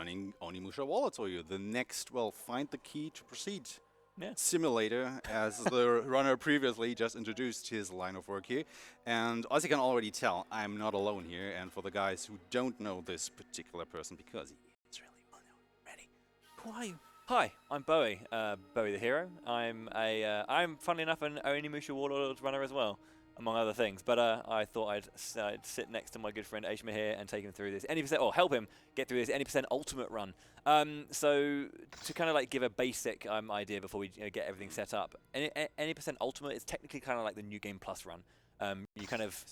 running Onimusha Warlords for you. The next, well, find the key to proceed Yeah. simulator, as the runner previously just introduced his line of work here. And as you can already tell, I'm not alone here. And for the guys who don't know this particular person, because it's really well known already, who are you? Hi, I'm Bowie, Bowie the Hero. I'm funnily enough an Onimusha Warlords runner as well, among other things. But I thought I'd sit next to my good friend Aeshmah here and take him through this any percent, or help him get through this any% ultimate run. So to kind of like give a basic idea before we get everything set up, any % ultimate is technically kind of like the New Game Plus run. You kind of,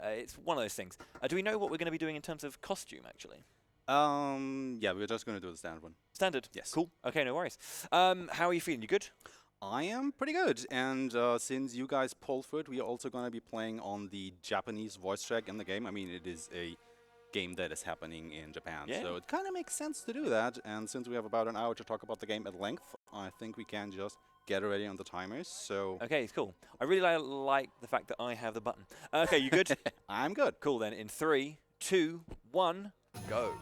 it's one of those things. Do we know what we're going to be doing in terms of costume actually? Yeah, we're just going to do the standard one. Standard? Yes. Cool. Okay, no worries. How are you feeling? You good? I am pretty good, and since you guys pulled for it, we are also going to be playing on the Japanese voice track in the game. I mean, it is a game that is happening in Japan, so it kind of makes sense to do that. And since we have about an hour to talk about the game at length, I think we can just get ready on the timers. So okay, cool. I really like the fact that I have the button. Okay, you good? I'm good. Cool. Then in 3, 2, 1, go.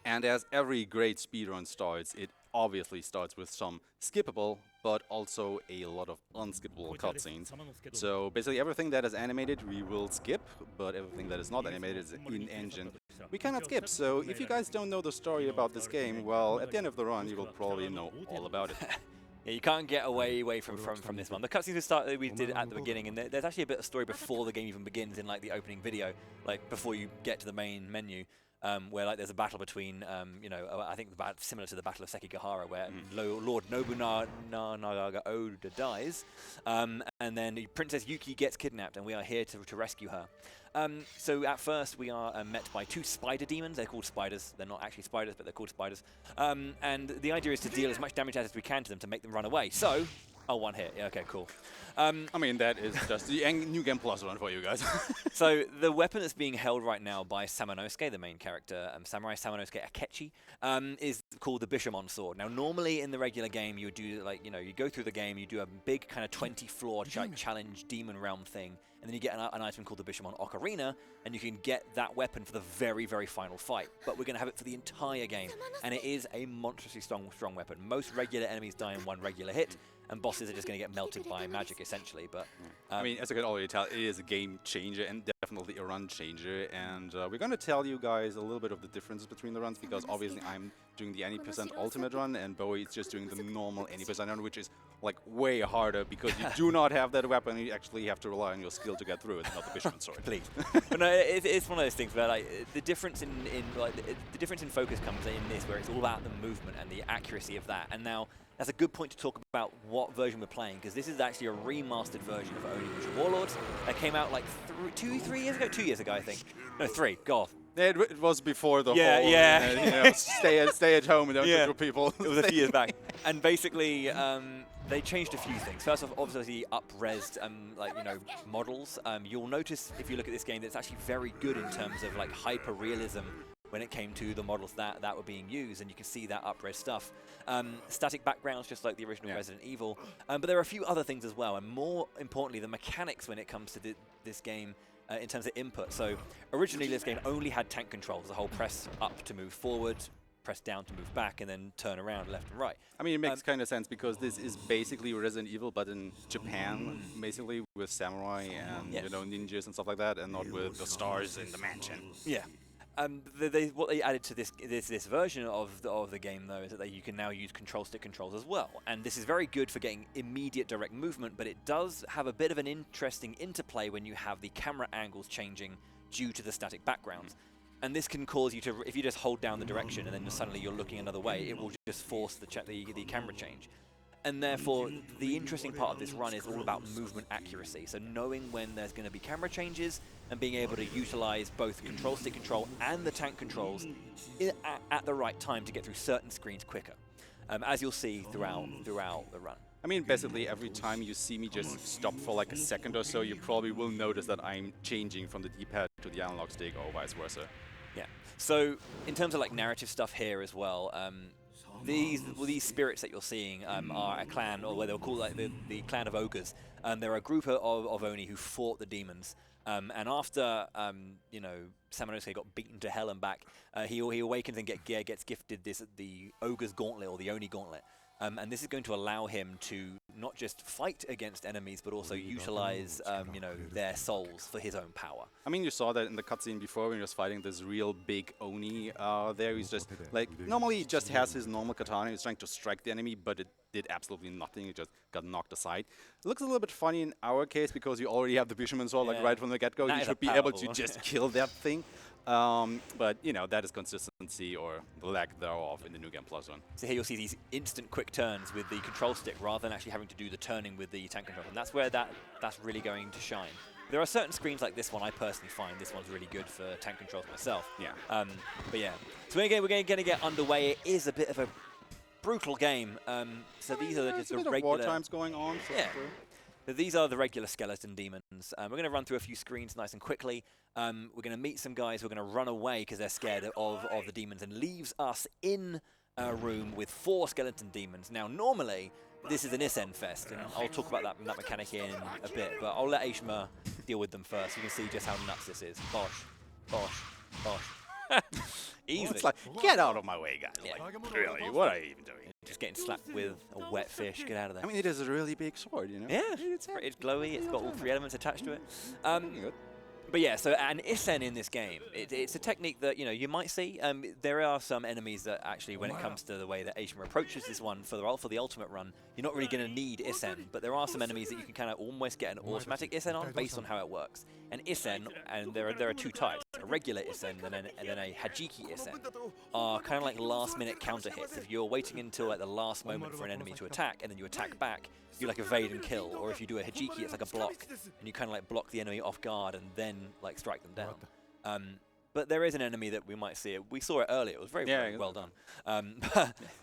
And as every great speedrun starts, it obviously starts with some skippable, but also a lot of unskippable cutscenes. So basically everything that is animated we will skip, but everything that is not animated is in-engine. We cannot skip, so if you guys don't know the story about this game, well, at the end of the run you will probably know all about it. Yeah, you can't get away from this one. The cutscenes we did at the beginning, and there's actually a bit of story before the game even begins in like the opening video, like before you get to the main menu. Where like there's a battle between, I think similar to the Battle of Sekigahara, where Lord Nobunaga Oda dies, and then Princess Yuki gets kidnapped, and we are here to rescue her. So at first we are met by 2 spider demons. They're called spiders. They're not actually spiders, but they're called spiders. And the idea is to deal as much damage as we can to them to make them run away. So, oh, 1 hit. Yeah, okay, cool. I mean, that is just the New Game Plus run for you guys. So the weapon that's being held right now by Samanosuke, the main character, Samurai Samanosuke Akechi, is called the Bishamon sword. Now, normally in the regular game, you would do like, you go through the game, you do a big kind of 20-floor challenge demon realm thing, and then you get an item called the Bishamon Ocarina, and you can get that weapon for the very, very final fight. But we're going to have it for the entire game, and it is a monstrously strong weapon. Most regular enemies die in 1 regular hit, and bosses are just going to get melted by magic, essentially. But I mean, as I can already tell, it is a game changer and definitely a run changer. And we're going to tell you guys a little bit of the differences between the runs, because obviously I'm doing the any % ultimate run, and Bowie is just doing the normal any % run, which is like way harder because you do not have that weapon. You actually have to rely on your skill to get through it, not the Bishamon sword. Please. But no, it's one of those things where like the difference the difference in focus comes in this, where it's all about the movement and the accuracy of that. And now that's a good point to talk about what version we're playing, because this is actually a remastered version of Onimusha Warlords that came out like 2 years ago? 2 years ago, I think. No, 3. God. It was before the whole yeah. Stay at home and don't talk to people. It was a few years back. And basically, they changed a few things. First off, obviously up-resed models. You'll notice if you look at this game that it's actually very good in terms of like hyper-realism when it came to the models that were being used, and you can see that up-res stuff. Static backgrounds, just like the original Resident Evil. But there are a few other things as well, and more importantly, the mechanics when it comes to this game in terms of input. So originally this game only had tank controls, the whole press up to move forward, press down to move back, and then turn around left and right. I mean, it makes kind of sense, because this is basically Resident Evil, but in Japan, basically with samurai and ninjas and stuff like that, and not with the stars in the mansion. Yeah. What they added to this version of the game, though, is that you can now use control stick controls as well. And this is very good for getting immediate direct movement, but it does have a bit of an interesting interplay when you have the camera angles changing due to the static backgrounds. And this can cause you to, if you just hold down the direction and then suddenly you're looking another way, it will just force the camera change. And therefore, the interesting part of this run is all about movement accuracy. So knowing when there's going to be camera changes and being able to utilize both control stick control and the tank controls at the right time to get through certain screens quicker, as you'll see throughout the run. I mean, basically every time you see me just stop for like a second or so, you probably will notice that I'm changing from the D-pad to the analog stick or vice versa. Yeah. So in terms of like narrative stuff here as well, these spirits that you're seeing are a clan, or what they'll call like the clan of ogres. They're a group of Oni who fought the demons. And after, you know, Samanosuke got beaten to hell and back, he awakens and gets gifted the Ogre's Gauntlet, or the Oni Gauntlet. And this is going to allow him to not just fight against enemies, but also utilize, you know, their souls for his own power. I mean, you saw that in the cutscene before when he was fighting this real big Oni there. He's just, like, normally he just has his normal katana. He's trying to strike the enemy, but it did absolutely nothing. It just got knocked aside. It looks a little bit funny in our case because you already have the Bishoman Sword, like, right from the get-go. You should be able to just kill that thing. But, you know, that is consistency or the lack thereof in the New Game Plus one. So here you'll see these instant quick turns with the control stick rather than actually having to do the turning with the tank control. And that's where that's really going to shine. There are certain screens like this one I personally find this one's really good for tank controls myself. Yeah. But yeah. So we're going to get underway. It is a bit of a brutal game. So these are just the regular... war times going on. For yeah. So these are the regular skeleton demons. We're going to run through a few screens nice and quickly. We're going to meet some guys who are going to run away because they're scared of the demons, and leaves us in a room with 4 skeleton demons. Now, normally, this is an Isen fest, and I'll talk about that mechanic in a bit, but I'll let Aeshmah deal with them first. You can see just how nuts this is. Bosh, bosh, bosh. Easily. It's like, get out of my way, guys. Yeah. Like, really, what are you even doing? Just getting slapped with a wet fish. Get out of there. I mean, it is a really big sword, you know? Yeah, it's glowy. It's got all 3 elements attached to it. But yeah, so an Isen in this game, it's a technique that, you know, you might see. There are some enemies that actually, when it comes to the way that Aeshmah approaches this one for the ultimate run, you're not really going to need Isen. But there are some enemies that you can kind of almost get an automatic Isen on based on how it works. An Isen, and there are 2 types, a regular Isen and then a Hajiki Isen, are kind of like last-minute counter hits. If you're waiting until like the last moment for an enemy to attack, and then you attack back, you like evade and kill, or if you do a Hajiki, it's like a block, and you kind of like block the enemy off guard and then like strike them down. But there is an enemy that we might see. We saw it earlier. It was very well done.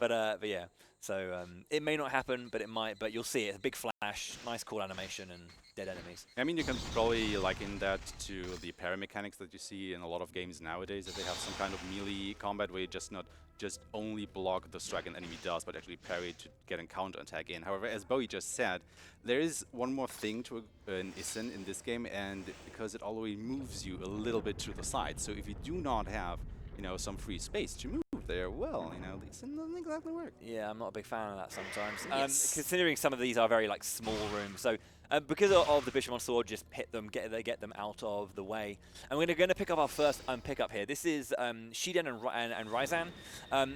But yeah, so it may not happen, but it might. But you'll see it. A big flash, nice cool animation, and dead enemies. I mean, you can probably liken that to the parry mechanics that you see in a lot of games nowadays, that they have some kind of melee combat where you just only block the strike an enemy does, but actually parry to get a counter attack in. However, as Bowie just said, there is one more thing to an Isen in this game, and because it always moves you a little bit to the side. So if you do not have, you know, some free space to move there, well, you know, the Isen doesn't exactly work. Yeah, I'm not a big fan of that sometimes. Yes. Considering some of these are very like small rooms, so because of the Bishamon Sword, just hit them, get them out of the way. And we're going to pick up our first pickup here. This is Shiden and Ryzan.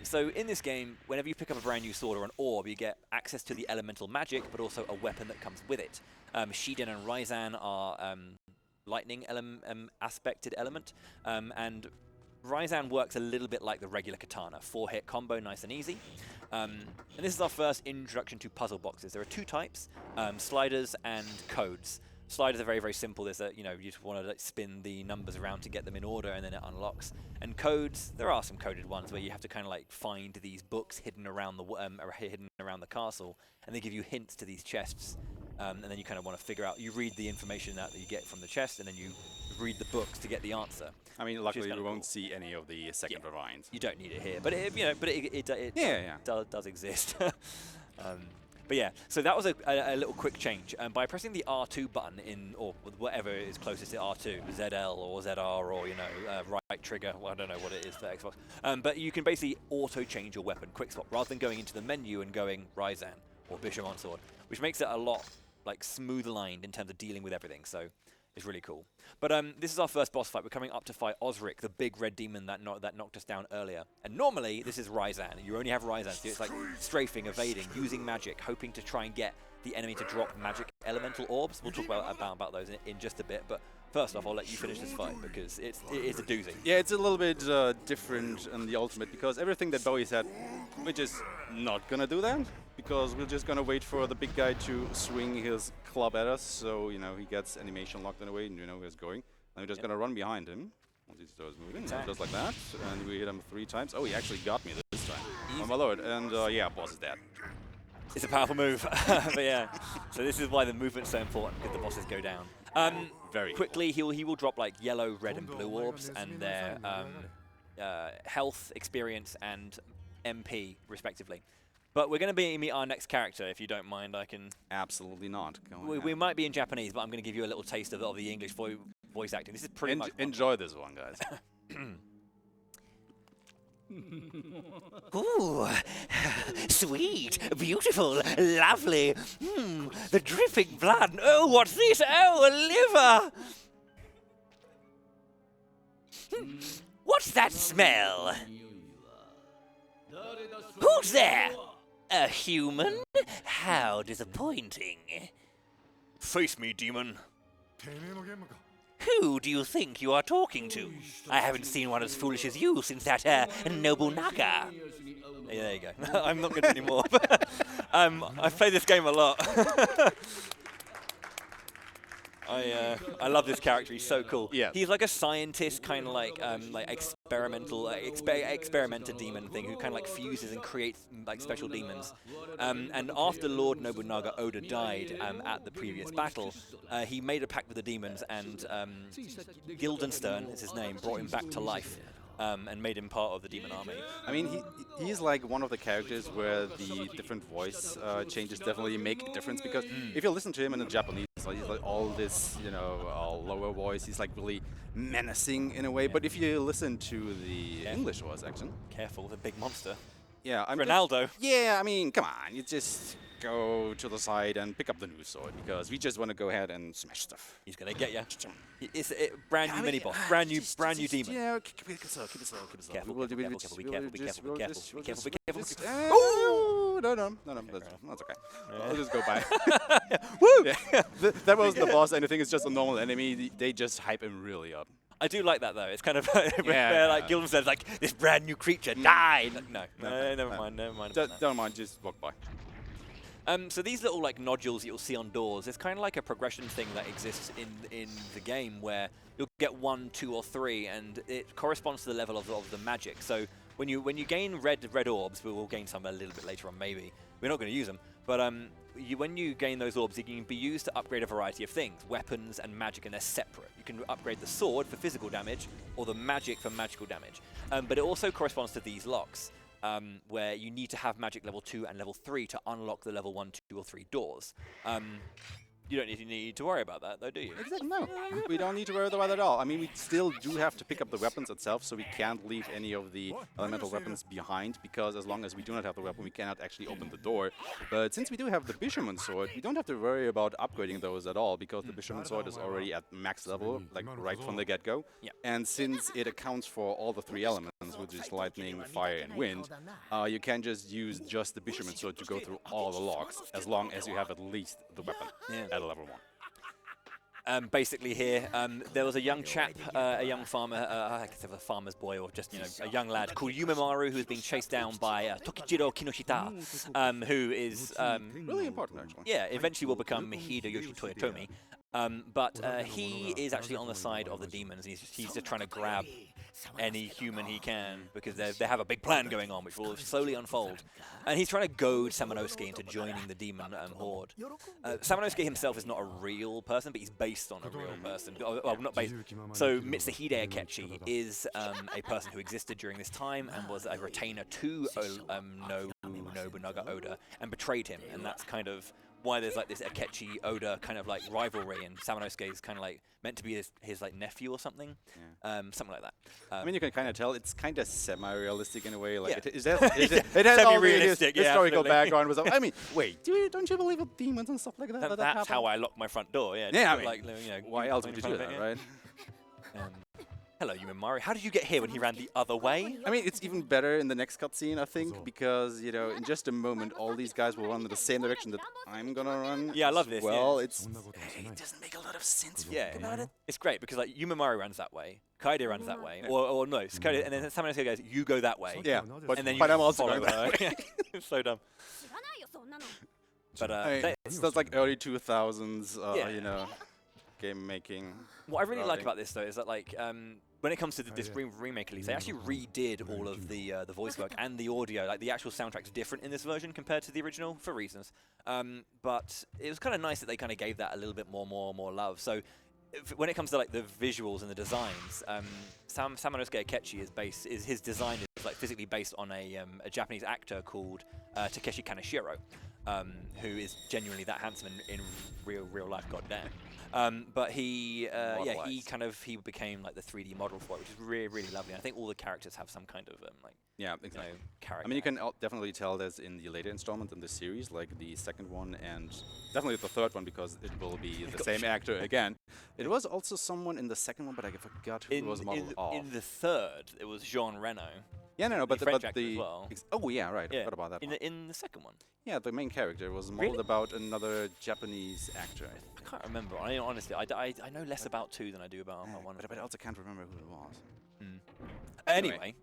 So in this game, whenever you pick up a brand new sword or an orb, you get access to the elemental magic, but also a weapon that comes with it. Shiden and Ryzan are lightning aspected element, and Ryzan works a little bit like the regular katana, 4-hit combo, nice and easy. And this is our first introduction to puzzle boxes. There are 2 types, sliders and codes. Sliders are very, very simple. There's you know, you just want to like, spin the numbers around to get them in order, and then it unlocks. And codes, there are some coded ones where you have to kind of like find these books hidden around the castle, and they give you hints to these chests. And then you kind of want to figure out, you read the information that you get from the chest, and then you read the books to get the answer. I mean, luckily you won't see any of the second variants. You don't need it here, but it, you know, but it does exist. But yeah, so that was a little quick change. By pressing the R2 button or whatever is closest to R2, ZL or ZR or, you know, right trigger, well, I don't know what it is for Xbox. But you can basically auto-change your weapon, quick swap, rather than going into the menu and going Ryzan or Bishamon Sword, which makes it a lot like smooth-lined in terms of dealing with everything. So it's really cool. But this is our first boss fight. We're coming up to fight Osric, the big red demon that knocked us down earlier. And normally, this is Ryzan. You only have Ryzan, so it's like strafing, evading, using magic, hoping to try and get the enemy to drop magic elemental orbs. We'll talk about those in just a bit. But first off, I'll let you finish this fight because it is a doozy. Yeah, it's a little bit different in the ultimate because everything that Bowie said, we're just not gonna do that because we're just gonna wait for the big guy to swing his club at us, so you know he gets animation locked in a way, and you know where he's going. And we're just gonna run behind him once he starts moving, just like that, and we hit him 3 times. Oh, he actually got me this time. Oh my lord! And yeah, boss is dead. It's a powerful move, but yeah. So this is why the movement's so important, because the bosses go down. Very quickly, he will drop like yellow, red, and blue orbs, and their health, experience, and MP respectively. But we're going to meet our next character, if you don't mind. I can. Absolutely not. We might be in Japanese, but I'm going to give you a little taste of the English for you. voice acting. This is pretty much... Enjoy this one, guys. Ooh, sweet, beautiful, lovely. The dripping blood. Oh, what's this? Oh, a liver. What's that smell? Who's there? A human? How disappointing. Face me, demon. Who do you think you are talking to? I haven't seen one as foolish as you since that Nobunaga. Yeah, there you go. I'm not good anymore. I've played this game a lot. I love this character. He's so cool. Yeah. He's like a scientist, kind of like experimental, experimenter demon thing, who kind of like fuses and creates like special demons. And after Lord Nobunaga Oda died at the previous battle, he made a pact with the demons, and Guildenstern is his name, brought him back to life. And made him part of the demon army. I mean, he's like one of the characters where the different voice changes definitely make a difference, because if you listen to him in the Japanese, like, he's like all this, you know, lower voice, he's like really menacing in a way. But if you listen to the English voice action... Careful, the big monster. Yeah, I'm Ronaldo. Yeah, I mean, come on, you just go to the side and pick up the new sword, because we just want to go ahead and smash stuff. He's gonna get you. It's a brand new mini boss, brand new demon. Yeah, keep it slow, keep it slow. Careful, We'll careful, just- be we'll careful, be just- careful, we'll be careful, just- be we'll careful, just- be careful. just- Oh, that's okay. Yeah. I'll just go by. Woo! Yeah. That wasn't the boss, and I think it's just a normal enemy. They just hype him really up. I do like that though. It's kind of Yeah. where like Guildenstern's like, this brand new creature died. No, never mind. Don't mind, just walk by. So these little like nodules you'll see on doors, it's kind of like a progression thing that exists in the game, where you'll get 1, 2, or 3, and it corresponds to the level of the magic. So when you gain red orbs, we will gain some a little bit later on maybe. We're not going to use them, but when you gain those orbs, they can be used to upgrade a variety of things, weapons and magic, and they're separate. You can upgrade the sword for physical damage, or the magic for magical damage. But it also corresponds to these locks, where you need to have magic level 2 and level 3 to unlock the level 1, 2, or 3 doors. You don't need to worry about that, though, do you? Exactly, no. We don't need to worry about it at all. I mean, we still do have to pick up the weapons itself, so we can't leave any of the elemental weapons behind, because as long as we do not have the weapon, we cannot actually open the door. But since we do have the Bishamon sword, we don't have to worry about upgrading those at all, because the Bishamon sword is already at max level, like right from the get-go. Yeah. And since it accounts for all the 3 elements, which is lightning, fire, and wind, you can just use just the Bishamon sword to go through all the locks, as long as you have at least the weapon at level 1. Basically here, there was a young chap, a young farmer, I guess a farmer's boy, or just, you know, a young lad called Yumemaru, who's being chased down by Tokijiro Kinoshita, who is... really important, actually. yeah, eventually will become Hideyoshi Toyotomi. But he is actually on the side of the demons. He's just trying to grab any human he can, because they have a big plan going on, which will slowly unfold. And he's trying to goad Samanosuke into joining the demon horde. Samanosuke himself is not a real person, but he's based on a real person. Well, not based. So Mitsuhide Akechi is a person who existed during this time and was a retainer to Nobunaga Oda and betrayed him. And that's kind of why there's like this Akechi Oda kind of like rivalry, and Samanosuke is kind of like meant to be his like nephew or something, something like that. I mean, you can kind of tell it's kind of semi-realistic in a way. Like Yeah. it has all the Semi-realistic, yeah, historical absolutely. background. With I mean, wait, don't you believe in demons and stuff like that? That's how I lock my front door. Yeah. Yeah, I just mean, like, you know, why else would you do that, yeah. right? Hello, Yumemaru. How did you get here when he ran the other way? I mean, it's even better in the next cutscene, I think, because, you know, in just a moment, all these guys will run in the same direction that I'm gonna run. Yeah, I love as this, Well, yeah. it doesn't make a lot of sense. Yeah, it's great because like Yumemaru runs that way, Kaede runs that way, or no, it's Kaede, and then Samanosuke goes, "You go that way." Yeah, and then you but I'm also follow going that her. way. It's so dumb. But That's like early 2000s, Yeah. you know, game making. what I really like routing. about this though is that like when it comes to this remake release, they actually redid all of the voice work and the audio. Like the actual soundtrack's different in this version compared to the original for reasons. But it was kind of nice that they kind of gave that a little bit more love. So when it comes to like the visuals and the designs, Samanosuke Akechi his design is like physically based on a Japanese actor called Takeshi Kaneshiro. who is genuinely that handsome in real life, goddamn. But he, yeah, he became like the 3D model for it, which is really lovely. And I think all the characters have some kind of like exactly. character. I mean, you can definitely tell this in the later installment in the series, like the second one and definitely the third one, because it will be the same actor again. It was also someone in the second one, but I forgot who was modeled off. In the third, it was Jean Reno. Yeah, no, but French the actor as well. oh yeah, right. Yeah. I forgot about that. In the second one. Yeah, the main character was modeled about another Japanese actor. I can't remember. Honestly, I know less about 2 than I do about 1. But I also can't remember who it was. Anyway,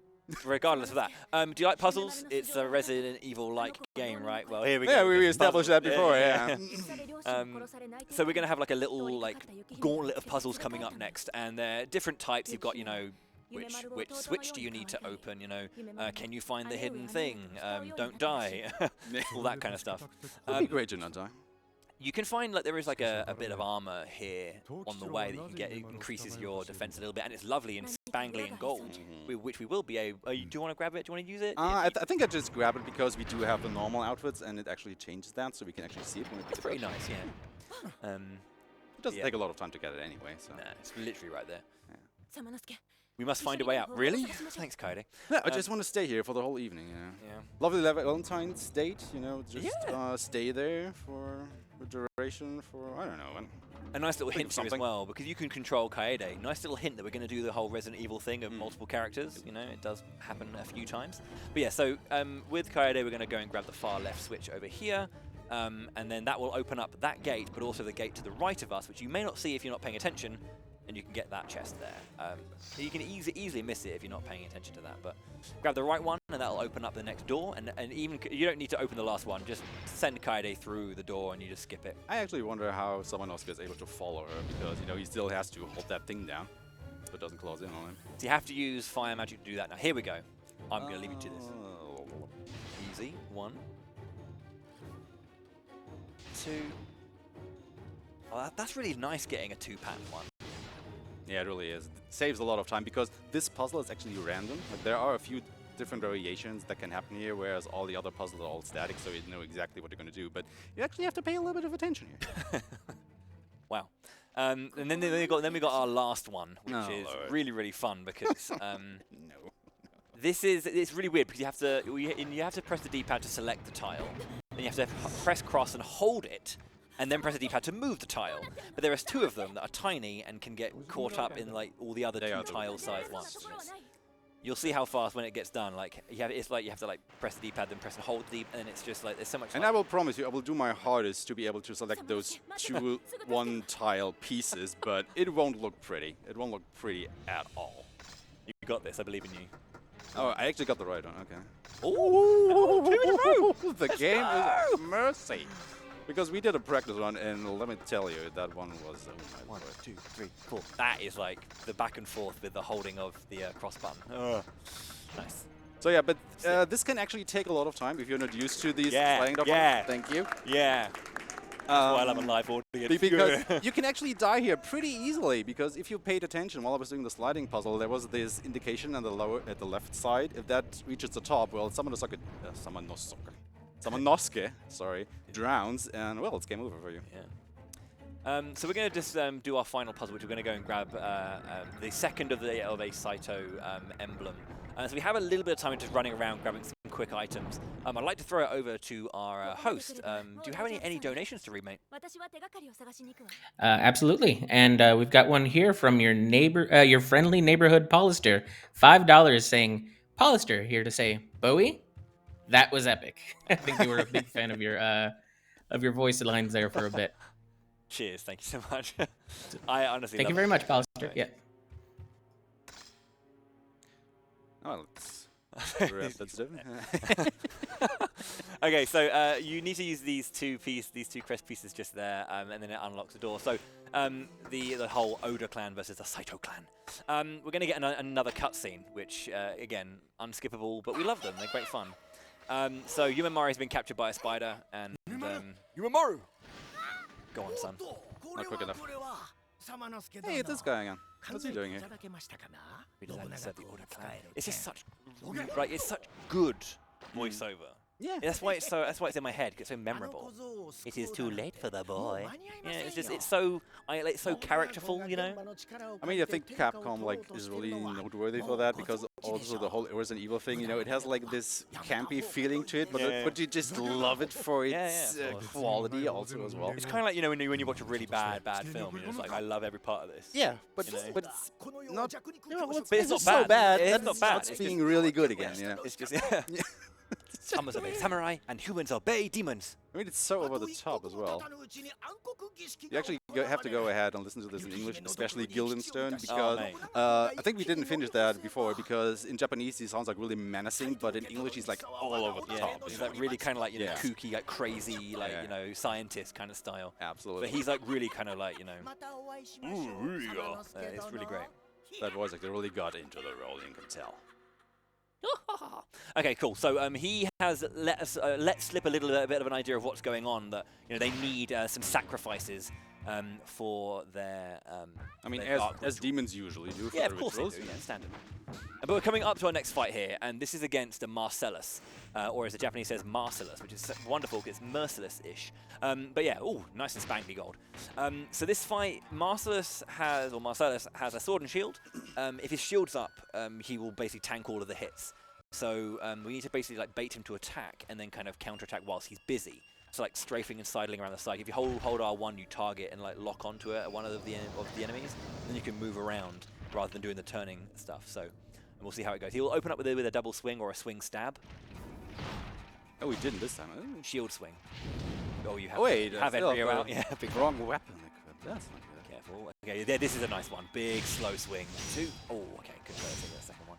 regardless of that, do you like puzzles? It's a Resident Evil-like game, right? Well, here we go. Yeah, we established that before, yeah. So we're going to have like a little like gauntlet of puzzles coming up next, and they're different types. You've got, you know, which switch do you need to open, you know, can you find the hidden thing, don't die, all that kind of stuff. It'd be great to not die. You can find like there is like a bit of armor here on the way that you can get. It increases your defense a little bit, and it's lovely and spangly and gold, which we will be able. Do you want to grab it? Do you want to use it? I think I just grab it because we do have the normal outfits, and it actually changes that, so we can actually see it when we pick it up. Pretty nice, yeah. It doesn't take a lot of time to get it anyway, so. Nah, it's literally right there. Yeah. We must find a way out. Really? Thanks, Kaede. Yeah, I just want to stay here for the whole evening, you know. Yeah. Lovely Valentine's date, you know, just stay there for the duration for, I don't know. A nice little hint to you as well, because you can control Kaede. Nice little hint that we're going to do the whole Resident Evil thing of multiple characters. You know, it does happen a few times. But yeah, so with Kaede, we're going to go and grab the far left switch over here. And then that will open up that gate, but also the gate to the right of us, which you may not see if you're not paying attention. And you can get that chest there. You can easily miss it if you're not paying attention to that. But grab the right one, and that'll open up the next door. And even you don't need to open the last one. Just send Kaede through the door, and you just skip it. I actually wonder how someone else gets able to follow her, because, you know, he still has to hold that thing down, so it doesn't close in on him. So you have to use fire magic to do that. Now here we go. I'm going to leave you to this. Easy. 1, 2. Oh, that's really nice getting a 2-pattern one. Yeah, it really is. It saves a lot of time, because this puzzle is actually random. Like, there are a few different variations that can happen here, whereas all the other puzzles are all static, so you know exactly what you're going to do. But you actually have to pay a little bit of attention here. Wow. And then we got our last one, which is really fun, because it's really weird, because you have to press the D-pad to select the tile, then you have to press cross and hold it, and then press the D-pad to move the tile. But there are 2 of them that are tiny and can get caught up in like all the other 2 tile-sized ones. You'll see how fast when it gets done. Like it's like you have to like press the D-pad, then press and hold the, and it's just like there's so much. And I will promise you, I will do my hardest to be able to select those 2 one-tile pieces, but it won't look pretty. It won't look pretty at all. You got this. I believe in you. Oh, I actually got the right one. Okay. Oh, the game is mercy. Because we did a practice run, and let me tell you, that one was... 1, 2, 3, 4. That is like the back and forth with the holding of the cross button. Nice. So yeah, but this can actually take a lot of time if you're not used to these playing. Thank you. Yeah. That's why I love a live audience. Because you can actually die here pretty easily, because if you paid attention while I was doing the sliding puzzle, there was this indication on the at the left side. If that reaches the top, well, Samanosuke drowns, and well, it's game over for you. Yeah. So we're going to just do our final puzzle, which we're going to go and grab the second of a Saito emblem. So we have a little bit of time just running around grabbing some quick items. I'd like to throw it over to our host. Do you have any donations to read, mate? Absolutely, and we've got one here from your neighbor, your friendly neighborhood Polister. $5 saying, Polister here to say, Bowie, that was epic. I think you were a big fan of your voice lines there for a bit. Cheers, thank you so much. I honestly thank you very much, Polister. Yeah. Oh, that's different. Okay, so you need to use these 2 crest pieces just there, and then it unlocks the door. So the whole Oda clan versus the Saito clan. We're going to get another cutscene, which again unskippable, but we love them. They're great fun. So Yumemaru has been captured by a spider, and Yumemaru, go on, son. Not quick enough. Hey, it's this guy again. What's he doing here? It's just such, it's such good voiceover. Yeah. That's why it's in my head. It's so memorable. It is too late for the boy. Yeah, it's so characterful, you know. I mean, I think Capcom like is really noteworthy for that because also the whole Resident Evil thing, you know, it has like this campy feeling to it, but you just love it for its quality also as well. It's kind of like, you know, when you watch a really bad film, you're just like, I love every part of this. Yeah, but you know. but it's not. You know, But it's not so bad. It's That's not bad. It's It's being just- really good again. You know. It's just Summers obey samurai and humans obey demons. I mean, it's so over the top as well. You actually have to go ahead and listen to this in English, especially Guildenstern, because mate. I think we didn't finish that before, because in Japanese he sounds like really menacing, but in English he's like all over the top. He's like really kind of like, you know, Yeah. kooky, like crazy, like, Yeah. you know, scientist kind of style. Absolutely. But he's like really kind of like, you know, it's really great. That voice actor really got into the role, you can tell. Okay, cool. So he has let slip a little bit of an idea of what's going on. That, you know, they need some sacrifices for their. I mean, their dark as demons usually do for yeah, the of course they rituals. do. Yeah, standard. But we're coming up to our next fight here, and this is against a Marcellus, or as the Japanese says, Marcellus, which is wonderful because it's merciless-ish. But yeah, ooh, nice and spankly gold. So this fight, Marcellus has a sword and shield. If his shield's up, he will basically tank all of the hits. So we need to basically like bait him to attack and then kind of counterattack whilst he's busy. So like strafing and sidling around the side. If you hold R1, you target and like lock onto it at one of the enemies, then you can move around rather than doing the turning stuff. So, and we'll see how it goes. He'll open up with a double swing or a swing stab. Oh, he didn't this time. Shield swing. Oh, you have, Wait, have still Enrio out. the Yeah, big wrong weapon equipped. That's not good. Careful. Okay, there, this is a nice one. Big slow swing. Two. Oh, okay, good play. The second one.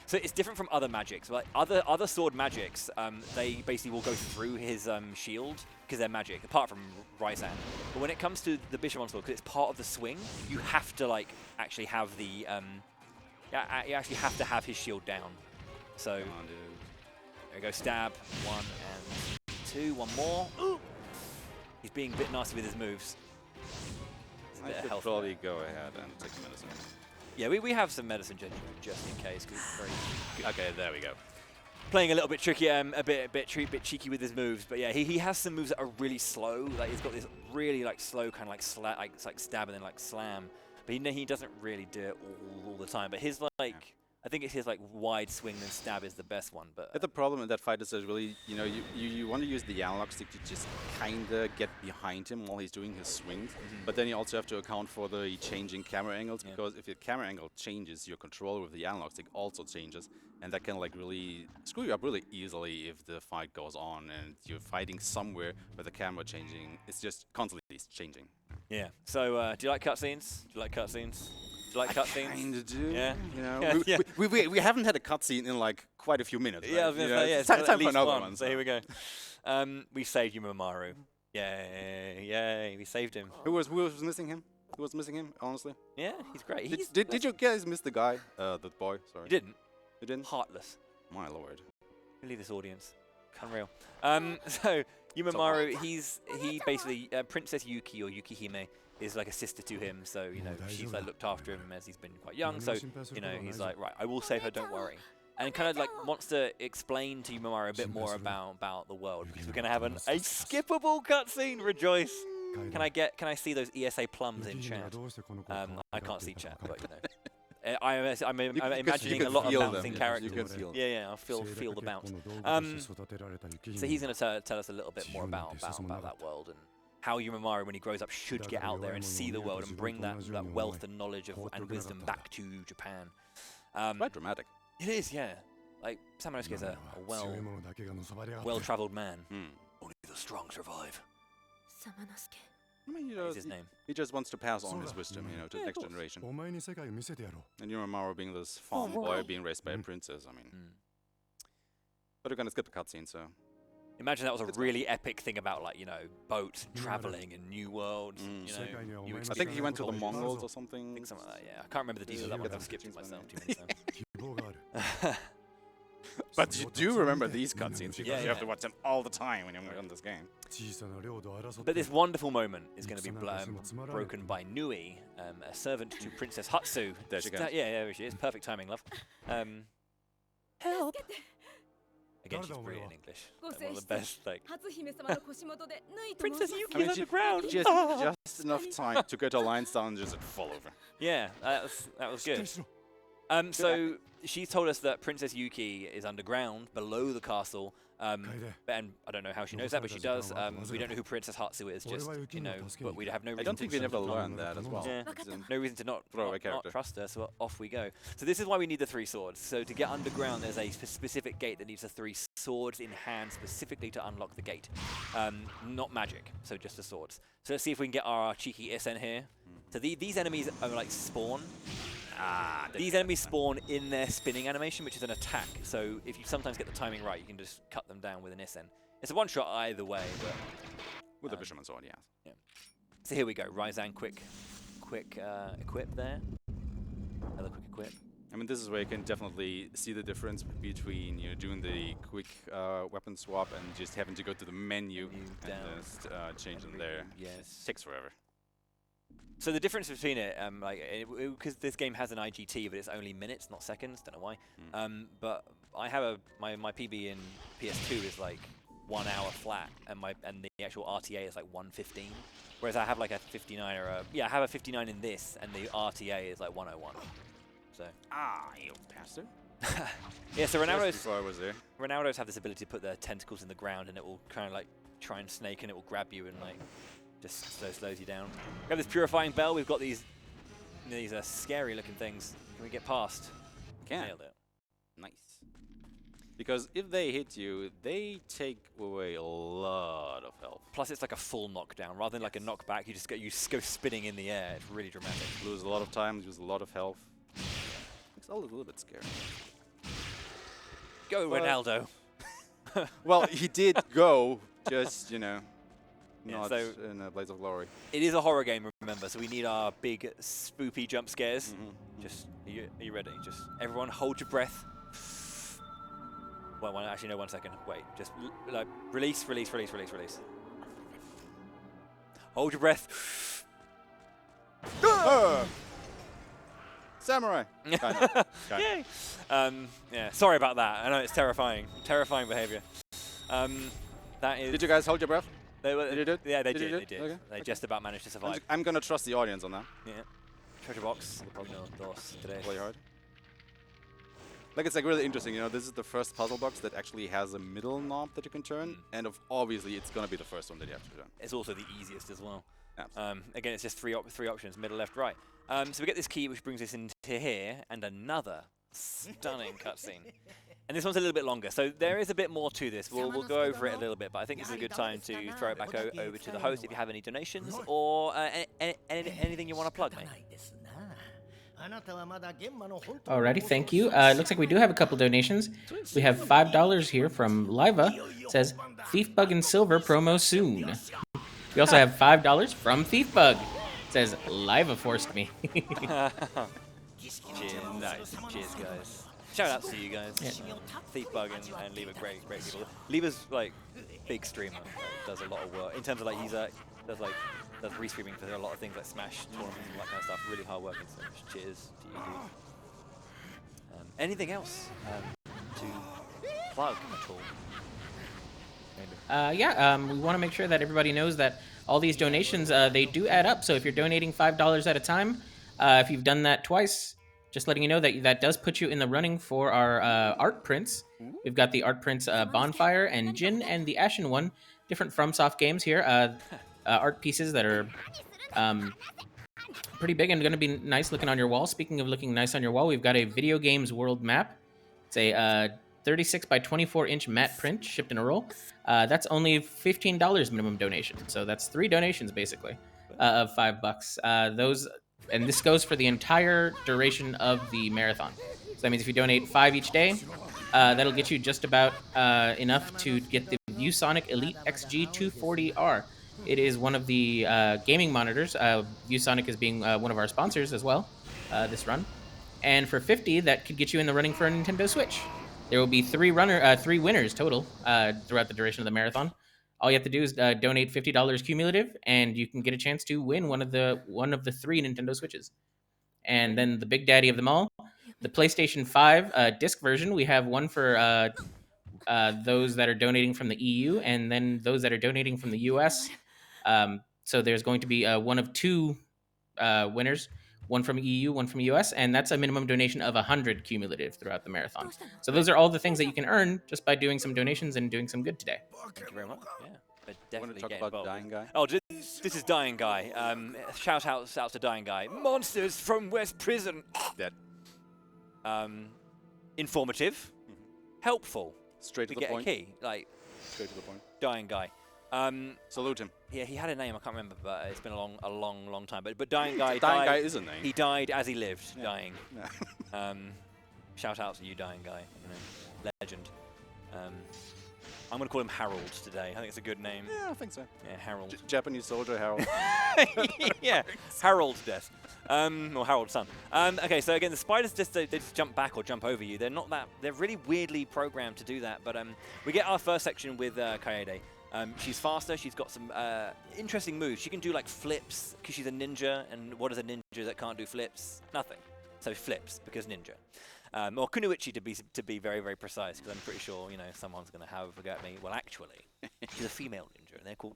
So it's different from other magics. Like other sword magics, they basically will go through his shield because they're magic, apart from Ryzan. But when it comes to the Bishamon sword, because it's part of the swing, you have to like actually have the you actually have to have his shield down. So Come on, dude. there we go. Stab. 1 and 2. One more. Ooh. He's being a bit nasty with his moves. There's a I bit of should health probably there. go ahead and take the medicine. Yeah, we have some medicine just in case. 'Cause it's very good. Okay, there we go. Playing a little bit tricky, a bit cheeky with his moves, but yeah, he has some moves that are really slow. Like he's got this really like slow kind of like it's like stab and then like slam, but he doesn't really do it all the time. But his like I think it's his like wide swing and stab is the best one. But The problem in that fight is that really, you know, you want to use the analog stick to just kind of get behind him while he's doing his swings, but then you also have to account for the changing camera angles, because if your camera angle changes, your control with the analog stick also changes, and that can like really screw you up really easily if the fight goes on and you're fighting somewhere where the camera changing, it's just constantly changing. yeah. So do you like cutscenes? Do you like cutscenes? Do you like cutscenes? Kinda do. Yeah. You know, Yeah, we haven't had a cutscene in like quite a few minutes. Yeah, I was right? gonna You know, say, yeah, it's it's time at for least another one. one. So here we go. We saved Yumamaru. Yay, yay, we saved him. Who was missing him? Who was missing him? Honestly, Yeah, he's great. He's did you guys miss the guy? The boy. Sorry. You didn't? You didn't? Heartless. My lord. Leave this audience. Unreal. So Yumamaru, he basically Princess Yuki or Yukihime is like a sister to him. So you know she's like looked after him as he's been quite young. So you know he's like, right, I will save her. Don't worry. And kind of like wants to explain to Yumamaru a bit more about the world, because we're gonna have a skippable cutscene. Rejoice! Can I see those ESA plums in chat? I can't see chat, but you know. I'm imagining a lot of bouncing characters. You can feel them. Yeah, I feel the bounce. So he's going to tell us a little bit more about that world and how Yumamaru, when he grows up, should get out there and see the world and bring that wealth and knowledge and wisdom back to Japan. Quite dramatic. It is, yeah. Like Samanosuke is a well-traveled man. Only the strong survive. I mean, you know, Is his name? he just wants to pass on his wisdom, you know, to the next generation. And Yumamaru being this farm boy being raised by a princess, I mean. But we're gonna skip the cutscene, so. Imagine that was a really epic thing about, like, you know, boats and traveling and new worlds. You know, you I think he went to the cultures. Mongols or I something. think something like that, yeah. I can't remember the details of that one. I've skipped it myself too many times. But you do remember these cutscenes because Yeah, you have yeah. to watch them all the time when you're on this game. But this wonderful moment is going to be broken by Nui, a servant to Princess Hatsu. There she goes. Yeah, there she is. Perfect timing, love. Help! Again, she's brilliant in English. Like, one of the best, like... Princess Yuki Yuki I mean, is underground. she has just enough time to get her lines down and just fall over. Yeah, that was good. So she's told us that Princess Yuki is underground, below the castle. And I don't know how she knows that, but she does. We don't know who Princess Hatsu is, just, you know, but we have no reason I don't think we never learned that as well. Yeah, no reason to not Throw away character. trust her, so off we go. So this is why we need the 3 swords. So to get underground, there's a specific gate that needs the 3 swords in hand specifically to unlock the gate. Not magic, so just the swords. So let's see if we can get our cheeky Isen here. So these enemies are like spawn. These enemies spawn in their spinning animation, which is an attack. So if you sometimes get the timing right, you can just cut them down with an Isen. It's a one-shot either way, but... With a fisherman's sword, yeah. So here we go. Ryzan, quick equip there. Another quick equip. I mean, this is where you can definitely see the difference between, you know, doing the quick weapon swap and just having to go to the menu and just change them there. Yes. Takes forever. So the difference between it, because this game has an IGT, but it's only minutes, not seconds. Don't know why. But I have my PB in PS2 is like 1 hour flat, and the actual RTA is like 1:15. Whereas I have like a 59 or I have a 59 in this, and the RTA is like 1:01. So. You bastard. Yeah. So Before I was there. Ronaldos have this ability to put their tentacles in the ground, and it will kind of like try and snake, and it will grab you and like. Just slows you down. We have this purifying bell. We've got these scary looking things. Can we get past? Can. Nailed it. Nice. Because if they hit you, they take away a lot of health. Plus, it's like a full knockdown rather than like a knockback. You just go spinning in the air. It's really dramatic. Lose a lot of time, lose a lot of health. Makes it a little bit scary. Go, Ronaldo. Well, he did go, just, you know. Yeah, Not so in a blaze of glory. it is a horror game, remember, so we need our big, spoopy jump scares. Just, are you ready? Just, everyone hold your breath. Well, actually, no, 1 second. Wait, just, like, release. Hold your breath. Samurai! Yay! Yeah, sorry about that. I know it's terrifying. Terrifying behavior. That is... Did you guys hold your breath? Did you do it? Yeah, they Did you did. do They it? did. Okay, They okay. just about managed to survive. I'm gonna trust the audience on that. Yeah. Treasure box. Play hard. Like, it's like really interesting, you know, this is the first puzzle box that actually has a middle knob that you can turn, and obviously it's gonna be the first one that you have to turn. It's also the easiest as well. Absolutely. Again, it's just three options, middle, left, right. So we get this key, which brings us into here, and another stunning cutscene. And this one's a little bit longer, so there is a bit more to this. We'll go over it a little bit, but I think it's a good time to throw it back over to the host if you have any donations or anything you want to plug, mate. Alrighty, thank you. It looks like we do have a couple donations. We have $5 here from Liva. It says, Thief Bug and Silver promo soon. We also have $5 from Thief Bug. It says, Liva forced me. Cheers, nice. Cheers, guys. Shout out to you guys. Yeah. Thief Bug and Lever, great people. Lever's like big streamer, does a lot of work in terms of like does restreaming for a lot of things like Smash tournaments and that kind of stuff. Really hard working. So cheers to you, dude. Anything else to plug at all? We want to make sure that everybody knows that all these donations, they do add up. So if you're donating $5 at a time, if you've done that twice, just letting you know that that does put you in the running for our art prints. We've got the art prints Bonfire and Jin and the Ashen one, different FromSoft games here. Art pieces that are pretty big and going to be nice looking on your wall. Speaking of looking nice on your wall, we've got a video games world map. It's a 36 by 24 inch matte print shipped in a roll. That's only $15 minimum donation. So that's 3 donations basically of $5. And this goes for the entire duration of the marathon. So that means if you donate 5 each day, that'll get you just about enough to get the ViewSonic Elite XG240R. It is one of the gaming monitors. ViewSonic is being one of our sponsors as well this run. And for $50, that could get you in the running for a Nintendo Switch. There will be 3 winners total throughout the duration of the marathon. All you have to do is donate $50 cumulative, and you can get a chance to win one of the 3 Nintendo Switches. And then the big daddy of them all, the PlayStation 5 disc version. We have one for those that are donating from the EU, and then those that are donating from the US. So there's going to be one of two winners, one from EU, one from US, and that's a minimum donation of 100 cumulative throughout the marathon. So those are all the things that you can earn just by doing some donations and doing some good today. Thank you very much. Yeah. But You want definitely to talk get about involved. Dying Guy? Oh, this is Dying Guy. Shout outs to Dying Guy. Monsters from West Prison. Dead. Informative, helpful. Straight to We the get point. a key, like Straight to the point. Dying Guy. Salute him. Yeah, he had a name. I can't remember, but it's been a long time. But Dying Guy. Dying died, Guy is a name. He died as he lived, Yeah. dying. Yeah. Shout out to you, Dying Guy. You know, legend. I'm gonna call him Harold today. I think it's a good name. Yeah, I think so. Yeah, Harold. Japanese soldier Harold. Yeah, Harold's death. Or Harold's son. Okay, so again, the spiders they just jump back or jump over you. They're not that. They're really weirdly programmed to do that. But we get our first section with Kaede. She's faster. She's got some interesting moves. She can do like flips because she's a ninja. And what is a ninja that can't do flips? Nothing. So flips because ninja. Or kunoichi to be very, very precise, because I'm pretty sure, you know, someone's going to have a go at me. Well, actually, she's a female ninja, and they're called,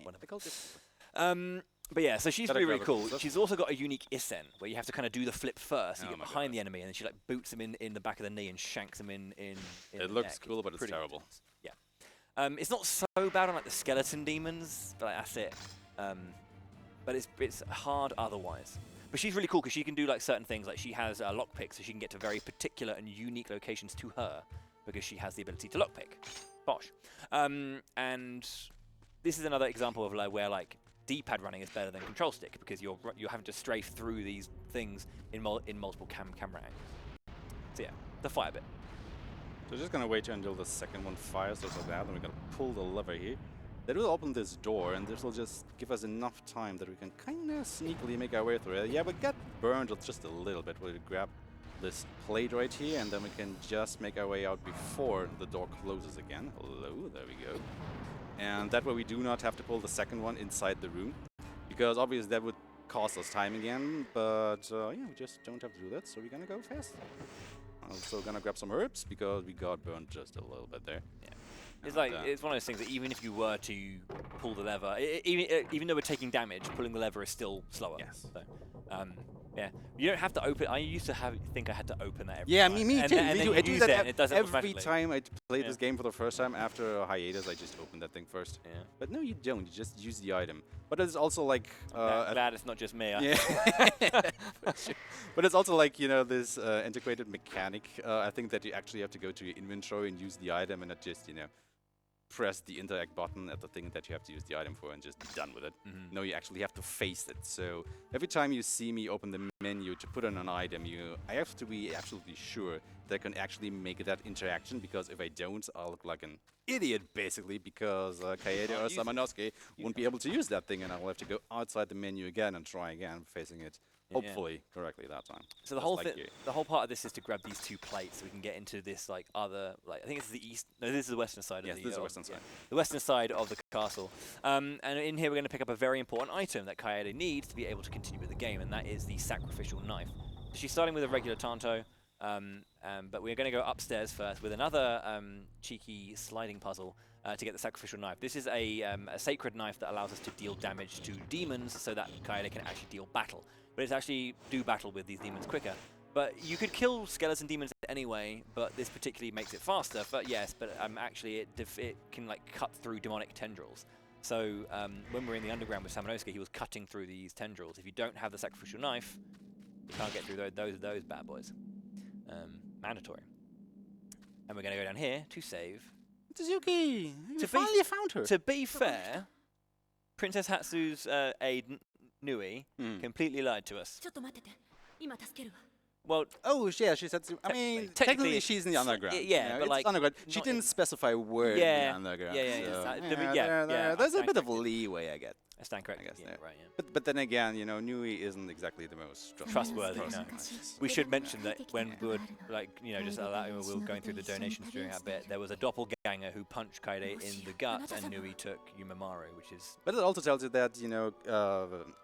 whatever. But yeah, so she's Gotta really, really grab a cool. stuff. She's also got a unique isen, where you have to kind of do the flip first. You Oh get my behind the goodness. enemy, and then she like boots him in the back of the knee and shanks him in It the looks neck. cool, but it's pretty terrible. intense. Yeah. It's not so bad on like the skeleton demons, but like, that's it. But it's hard otherwise. But she's really cool because she can do like certain things. Like she has lockpick, so she can get to very particular and unique locations to her because she has the ability to lockpick. Bosh. And this is another example of like where like D-pad running is better than control stick because you're having to strafe through these things in multiple camera angles. So yeah, the fire bit. So we're just gonna wait until the second one fires, just like that, and we're gonna pull the lever here. That will open this door, and this will just give us enough time that we can kind of sneakily make our way through it. Yeah, we got burned just a little bit. We'll grab this plate right here, and then we can just make our way out before the door closes again. Hello, there we go. And that way we do not have to pull the second one inside the room, because obviously that would cost us time again, but yeah, we just don't have to do that, so we're gonna go fast. Also gonna grab some herbs, because we got burned just a little bit there. Yeah. It's like it's one of those things that even if you were to pull the lever, even though we're taking damage, pulling the lever is still slower. Yes. So, yeah, you don't have to open. I used to think I had to open that every Yeah, time. me And too. then- and Me then too. you I do use that it and it does it every automatically. time I play Yeah. this game for the first time after a hiatus. I just open that thing first. Yeah. But no, you don't. You just use the item. But it's also like Glad it's not just me. yeah. But it's also like, you know, this antiquated mechanic. I think that you actually have to go to your inventory and use the item, and not just, you know, press the interact button at the thing that you have to use the item for and just be done with it. No, you actually have to face it. So every time you see me open the menu to put on an item, I have to be absolutely sure that I can actually make that interaction, because if I don't, I'll look like an idiot, basically, because Kaede or use it. Samanosuke won't be able to use that thing, and I'll have to go outside the menu again and try again, facing it, Yeah. hopefully, correctly that time. So the Just whole like thing, you. the whole part of this is to grab these two plates so we can get into this like other, like I think it's the east. No, this is the western side. Yes, of the, this is the of- western side. The western side of the castle. And in here we're going to pick up a very important item that Kaede needs to be able to continue with the game, and that is the sacrificial knife. So she's starting with a regular Tanto, but we're going to go upstairs first with another cheeky sliding puzzle to get the sacrificial knife. This is a sacred knife that allows us to deal damage to demons so that Kaede can actually deal battle. But it's actually do battle with these demons quicker. But you could kill skeleton demons anyway, but this particularly makes it faster. But yes, but actually it can like cut through demonic tendrils. So when we were in the underground with Samanosuke, he was cutting through these tendrils. If you don't have the sacrificial knife, you can't get through those bad boys. Mandatory. And we're going to go down here to save. Tsuzuki! You To finally found her! To be fair, Princess Hatsu's aide, Nui, completely lied to us. ちょっと待ってて。今助けるわ。 Well, Oh, yeah, she said. I mean, technically, she's in the underground. yeah, but it's like, underground. She not didn't in- specify where yeah, in the underground. yeah, yeah, so yeah, there's a I bit of expected. leeway, I get. I stand corrected. I guess, Yeah, yeah. right. Yeah. But then again, you know, Nui isn't exactly the most Trustworthy, person. no. We should mention that when we were just allowing, we were going through the donations during that bit, there was a doppelganger who punched Kaede in the gut, and Nui took Yumemaru, which is. But it also tells you that, you know,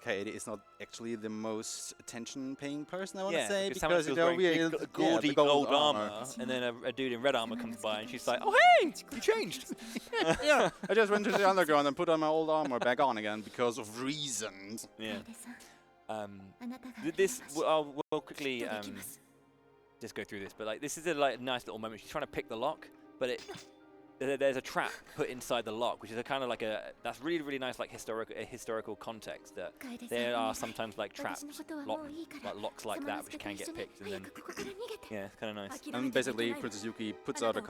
Kaede is not actually the most attention-paying person, I want to say, because, you know, wearing gaudy the gold armor, and then a dude in red armor comes by, and she's like, "Oh hey, you changed." Yeah, I just went to the underground and put on my old armor back on again because of reasons. Yeah. We'll quickly just go through this, but like this is a nice little moment. She's trying to pick the lock, but there's a trap put inside the lock, which is a kind of like that's really nice like historical context that there are sometimes like traps, locks like that which can get picked, and then yeah, it's kind of nice. And basically, Princess Yuki puts out a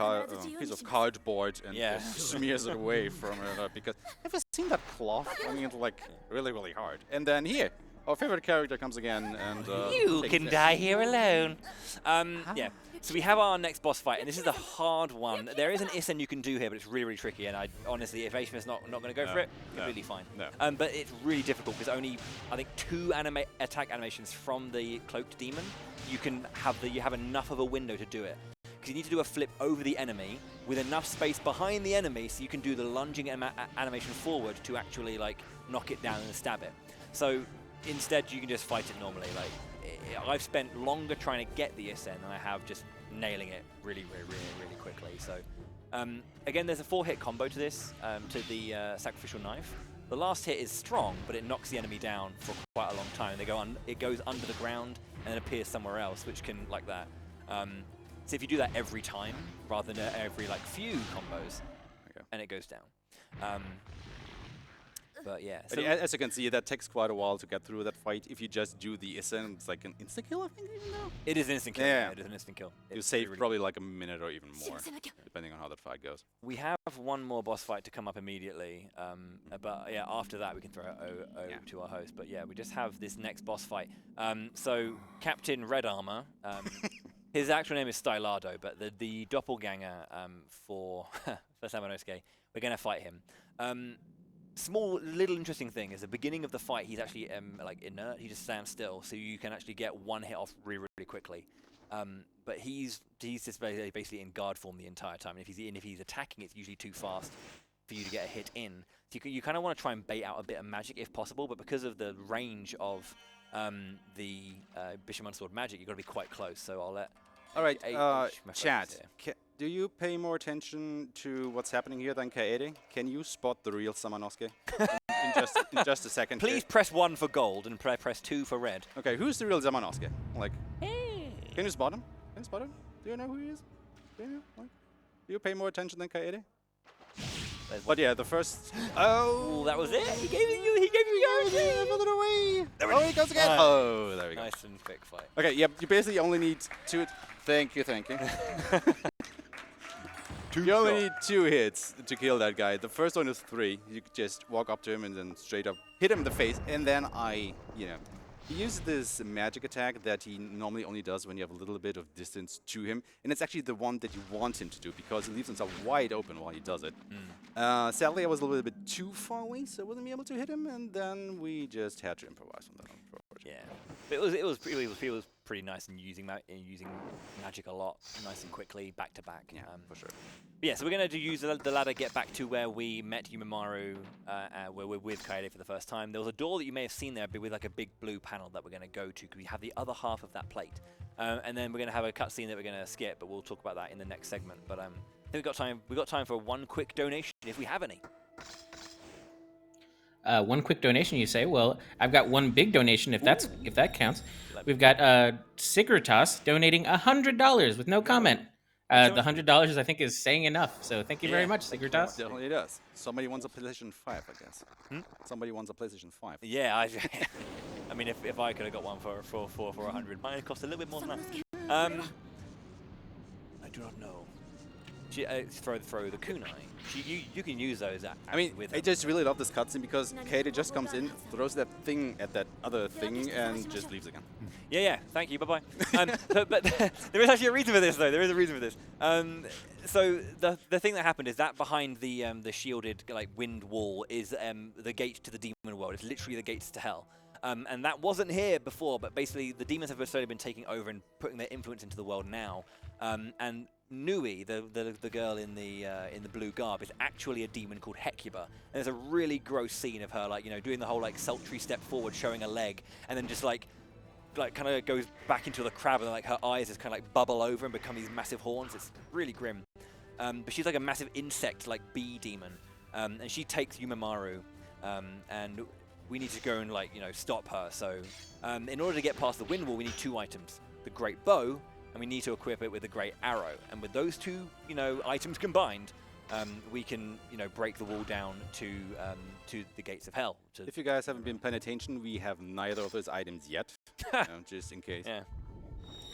piece of cardboard and just smears it away from her because have you seen that cloth? I mean, it's like really hard. And then here, our favorite character comes again, and You can die here alone. Yeah. So we have our next boss fight, and this is a hard one. There is an Isen you can do here, but it's really tricky. And honestly, if Aeshmah's not going to go for it, completely fine. No. But it's really difficult because only I think 2 attack animations from the cloaked demon, you have enough of a window to do it. Because you need to do a flip over the enemy with enough space behind the enemy, so you can do the lunging animation forward to actually like knock it down and stab it. So instead, you can just fight it normally. Like I've spent longer trying to get the Isen than I have just nailing it really quickly. So again, there's a 4-hit combo to this, to the sacrificial knife. The last hit is strong, but it knocks the enemy down for quite a long time. It goes under the ground and then appears somewhere else, which can like that. So if you do that every time, rather than every like few combos, and it goes down. But yeah. But as you can see, that takes quite a while to get through that fight. If you just do the Isen, it's like an insta-kill, I think, even now. It is an instant kill. Yeah. It is an instant kill. You save probably like a minute or even more, depending on how that fight goes. We have one more boss fight to come up immediately, but yeah, after that we can throw it over to our host. But yeah, we just have this next boss fight. So Captain Red Armor, his actual name is Stylado, but the doppelganger for Samanosuke, we're going to fight him. Small little interesting thing is the beginning of the fight, he's actually like inert. He just stands still, so you can actually get one hit off really quickly. But he's just basically in guard form the entire time. And if he's attacking, it's usually too fast for you to get a hit in. So you kind of want to try and bait out a bit of magic if possible, but because of the range of the Bishamon Sword magic, you've got to be quite close. So I'll let. All right, Aeshmah chat. Do you pay more attention to what's happening here than Kaede? Can you spot the real Samanosuke in just a second? Please press 1 for gold and press 2 for red. Okay, who's the real Samanosuke? Like, can you spot him? Can you spot him? Do you know who he is? Do you know? Like, do you pay more attention than Kaede? But yeah, the first. Oh, that was it. He gave you. He gave you yours. Yeah, put it away. Oh, he goes again. Oh, there we go. Nice and quick fight. Okay, yeah, you basically only need 2. Thank you. You only need 2 hits to kill that guy. The first one is 3. You could just walk up to him and then straight up hit him in the face. And then he uses this magic attack that he normally only does when you have a little bit of distance to him. And it's actually the one that you want him to do because he leaves himself wide open while he does it. Sadly, I was a little bit too far away, so I wasn't able to hit him. And then we just had to improvise on that one. Yeah, but it was pretty nice in using magic a lot, nice and quickly, back to back. Yeah, for sure. But yeah, so we're going to use the ladder, get back to where we met Yumemaru, where we're with Kaede for the first time. There was a door that you may have seen there, with like a big blue panel that we're going to go to, because we have the other half of that plate. And then we're going to have a cutscene that we're going to skip, but we'll talk about that in the next segment. But I think we've got time for one quick donation, if we have any. One quick donation, you say? Well, I've got one big donation, if that counts. We've got Sigritas donating $100 with no comment. The $100, I think, is saying enough. So thank you very much, Sigritas. Definitely does. Somebody wants a PlayStation 5, I guess. Somebody wants a PlayStation 5. Yeah, I mean, if I could have got one for 100, mine cost a little bit more than that. I do not know. throw the kunai. You can use those. I mean, with I just really love this cutscene because Kaede just comes in, throws that thing at that other thing, and just leaves again. Yeah. Thank you. Bye bye. But there is actually a reason for this, though. There is a reason for this. So the thing that happened is that behind the shielded like wind wall is the gate to the demon world. It's literally the gates to hell. And that wasn't here before, but basically the demons have slowly been taking over and putting their influence into the world now. And Nui, the girl in the blue garb, is actually a demon called Hecuba. And there's a really gross scene of her, like, you know, doing the whole like sultry step forward, showing a leg, and then just like kind of goes back into the crab, and like her eyes just kind of like bubble over and become these massive horns. It's really grim. But she's like a massive insect, like bee demon, and she takes Yumimaru, and we need to go and like, you know, stop her. So in order to get past the wind wall, we need 2 items: the great bow, and we need to equip it with the great arrow. And with those 2, you know, items combined, we can, you know, break the wall down to the gates of hell. If you guys haven't been paying attention, we have neither of those items yet, just in case. Yeah.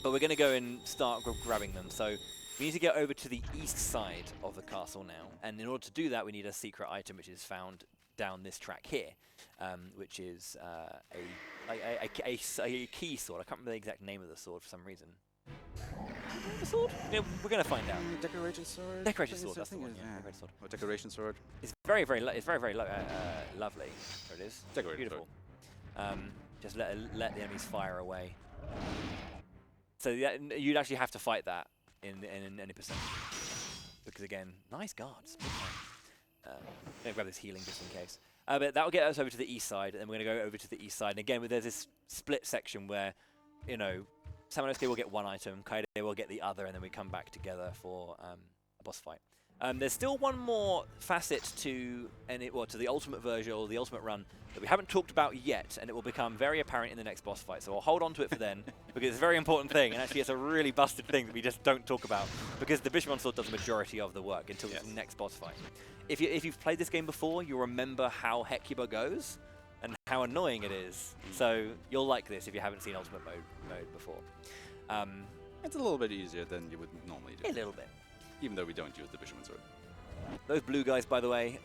But we're going to go and start grabbing them. So we need to get over to the east side of the castle now. And in order to do that, we need a secret item, which is found down this track here, which is a key sword. I can't remember the exact name of the sword for some reason. The sword? Yeah, we're gonna find out. Decoration sword. Decoration sword. That's the one. Yeah, decoration sword. Or decoration sword. It's very lovely. There it is. Decoration Beautiful. Just let the enemies fire away. So you'd actually have to fight that in any percent, because again, nice guards. Gonna grab this healing just in case. But that will get us over to the east side, and we're gonna go over to the east side. And again, there's this split section where, you know, Samanosuke will get 1 item, Kaede will get the other, and then we come back together for a boss fight. There's still one more facet to the ultimate version or the ultimate run that we haven't talked about yet, and it will become very apparent in the next boss fight. So I'll hold on to it for then, because it's a very important thing, and actually it's a really busted thing that we just don't talk about, because the Bishamon Sword does the majority of the work until this next boss fight. If you've played this game before, you'll remember how Hecuba goes and how annoying it is. So you'll like this if you haven't seen Ultimate mode before. It's a little bit easier than you would normally do. A little bit. Even though we don't use the Bishamon Sword. Those blue guys, by the way,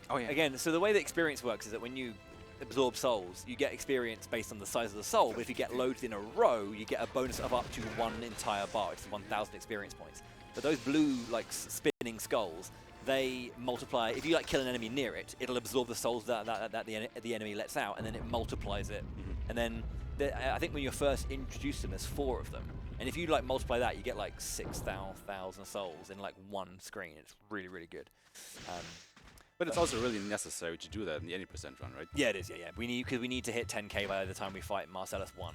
again, so the way the experience works is that when you absorb souls, you get experience based on the size of the soul, but if you get loads in a row, you get a bonus of up to 1 entire bar. It's 1,000 experience points. But those blue, like, spinning skulls, they multiply. If you like kill an enemy near it, it'll absorb the souls that the enemy lets out, and then it multiplies it. And then I think when you're first introduced to them, there's 4 of them. And if you like multiply that, you get like 6,000 souls in like 1 screen. It's really, really good. But it's also really necessary to do that in the any percent run, right? Yeah, it is. Yeah. We need to hit 10k by the time we fight Marcellus 1.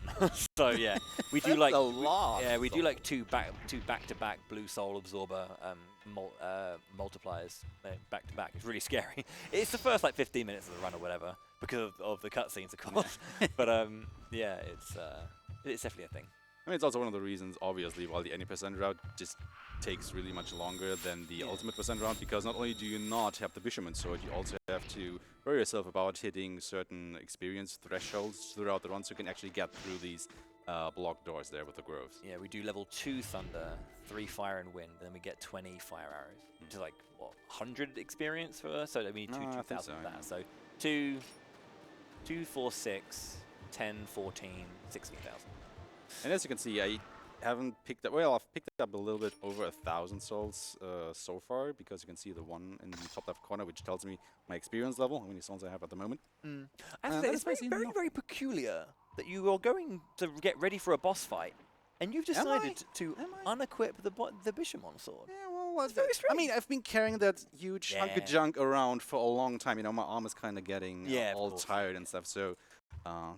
So yeah, we do That's like a lot. Yeah, we do like two back-to-back blue soul absorber multipliers back to back. It's really scary. It's the first like 15 minutes of the run or whatever because of the cutscenes, of course. But yeah, it's definitely a thing. I mean, it's also one of the reasons, obviously, why the any percent route just takes really much longer than the ultimate percent route, because not only do you not have the Bishamon Sword, you also have to worry yourself about hitting certain experience thresholds throughout the run so you can actually get through these blocked doors there with the groves. Yeah, we do level 2 Thunder, 3 Fire and Wind, then we get 20 Fire Arrows, which is like, what, 100 experience for us? So we need 2,000 so, of that. yeah. So 2, 4, 6, 10, 14, 16,000. And as you can see, I haven't picked up, well, I've picked up a little bit over 1,000 souls so far, because you can see the one in the top left corner, which tells me my experience level, how many souls I have at the moment. It's very, very peculiar that you are going to get ready for a boss fight, and you've decided to unequip the Bishamon Sword. Yeah, well, It's very strange. I mean, I've been carrying that huge hunk of junk around for a long time. You know, my arm is kind of getting all tired and stuff, so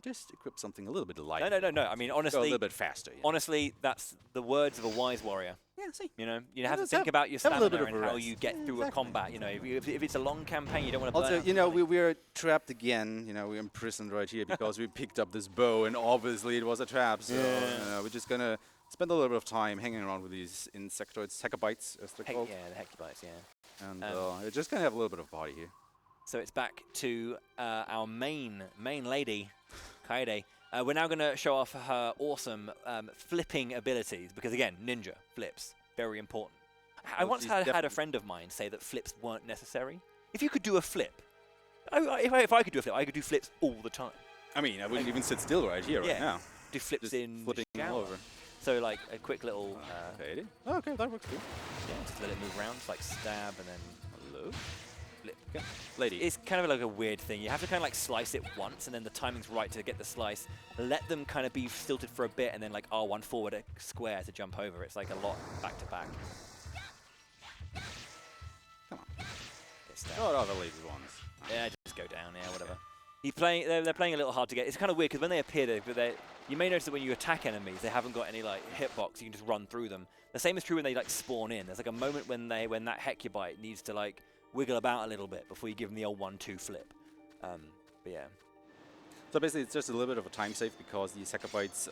just equip something a little bit lighter. No. I mean, Go a honestly, little bit faster. Yeah. honestly, that's the words of a wise warrior. Yeah, see. You know, you have to Let's think about your have a little stamina bit of and a how rest. you get through a Exactly. combat. You know, if it's a long campaign, you don't want to burn Also, out you know, your body. we're trapped again. You know, we're imprisoned right here because we picked up this bow, and obviously it was a trap. So we're just gonna spend a little bit of time hanging around with these insectoids, hecabites, as they're called. Yeah, the Hecubites, yeah. And we're just gonna have a little bit of body here. So it's back to our main lady, Kaede. We're now going to show off her awesome flipping abilities, because again, ninja, flips, very important. I once she's had a definitely- friend of mine say that flips weren't necessary. If you could do a flip, if I could do a flip, I could do flips all the time. I mean, I wouldn't even sit still right here, Yeah. right now. Do flips Just in flipping the all shower. over. So like a quick little, Kaede? Oh, okay, that works too. yeah, just let it move around, like stab and then Hello? flip. Okay. Lady. It's kind of like a weird thing. You have to kind of like slice it once, and then the timing's right to get the slice. Let them kind of be stilted for a bit, and then like R1 forward a square to jump over. It's like a lot back to back. Come on. Get stabbed. Oh, the lady ones. Yeah, just go down. Yeah, whatever. They're playing a little hard to get. It's kind of weird because when they appear, you may notice that when you attack enemies, they haven't got any like hitbox. You can just run through them. The same is true when they like spawn in. There's like a moment when that Hecubite needs to like wiggle about a little bit before you give them the old 1-2 flip. But yeah. So basically, it's just a little bit of a time save because these Hecubites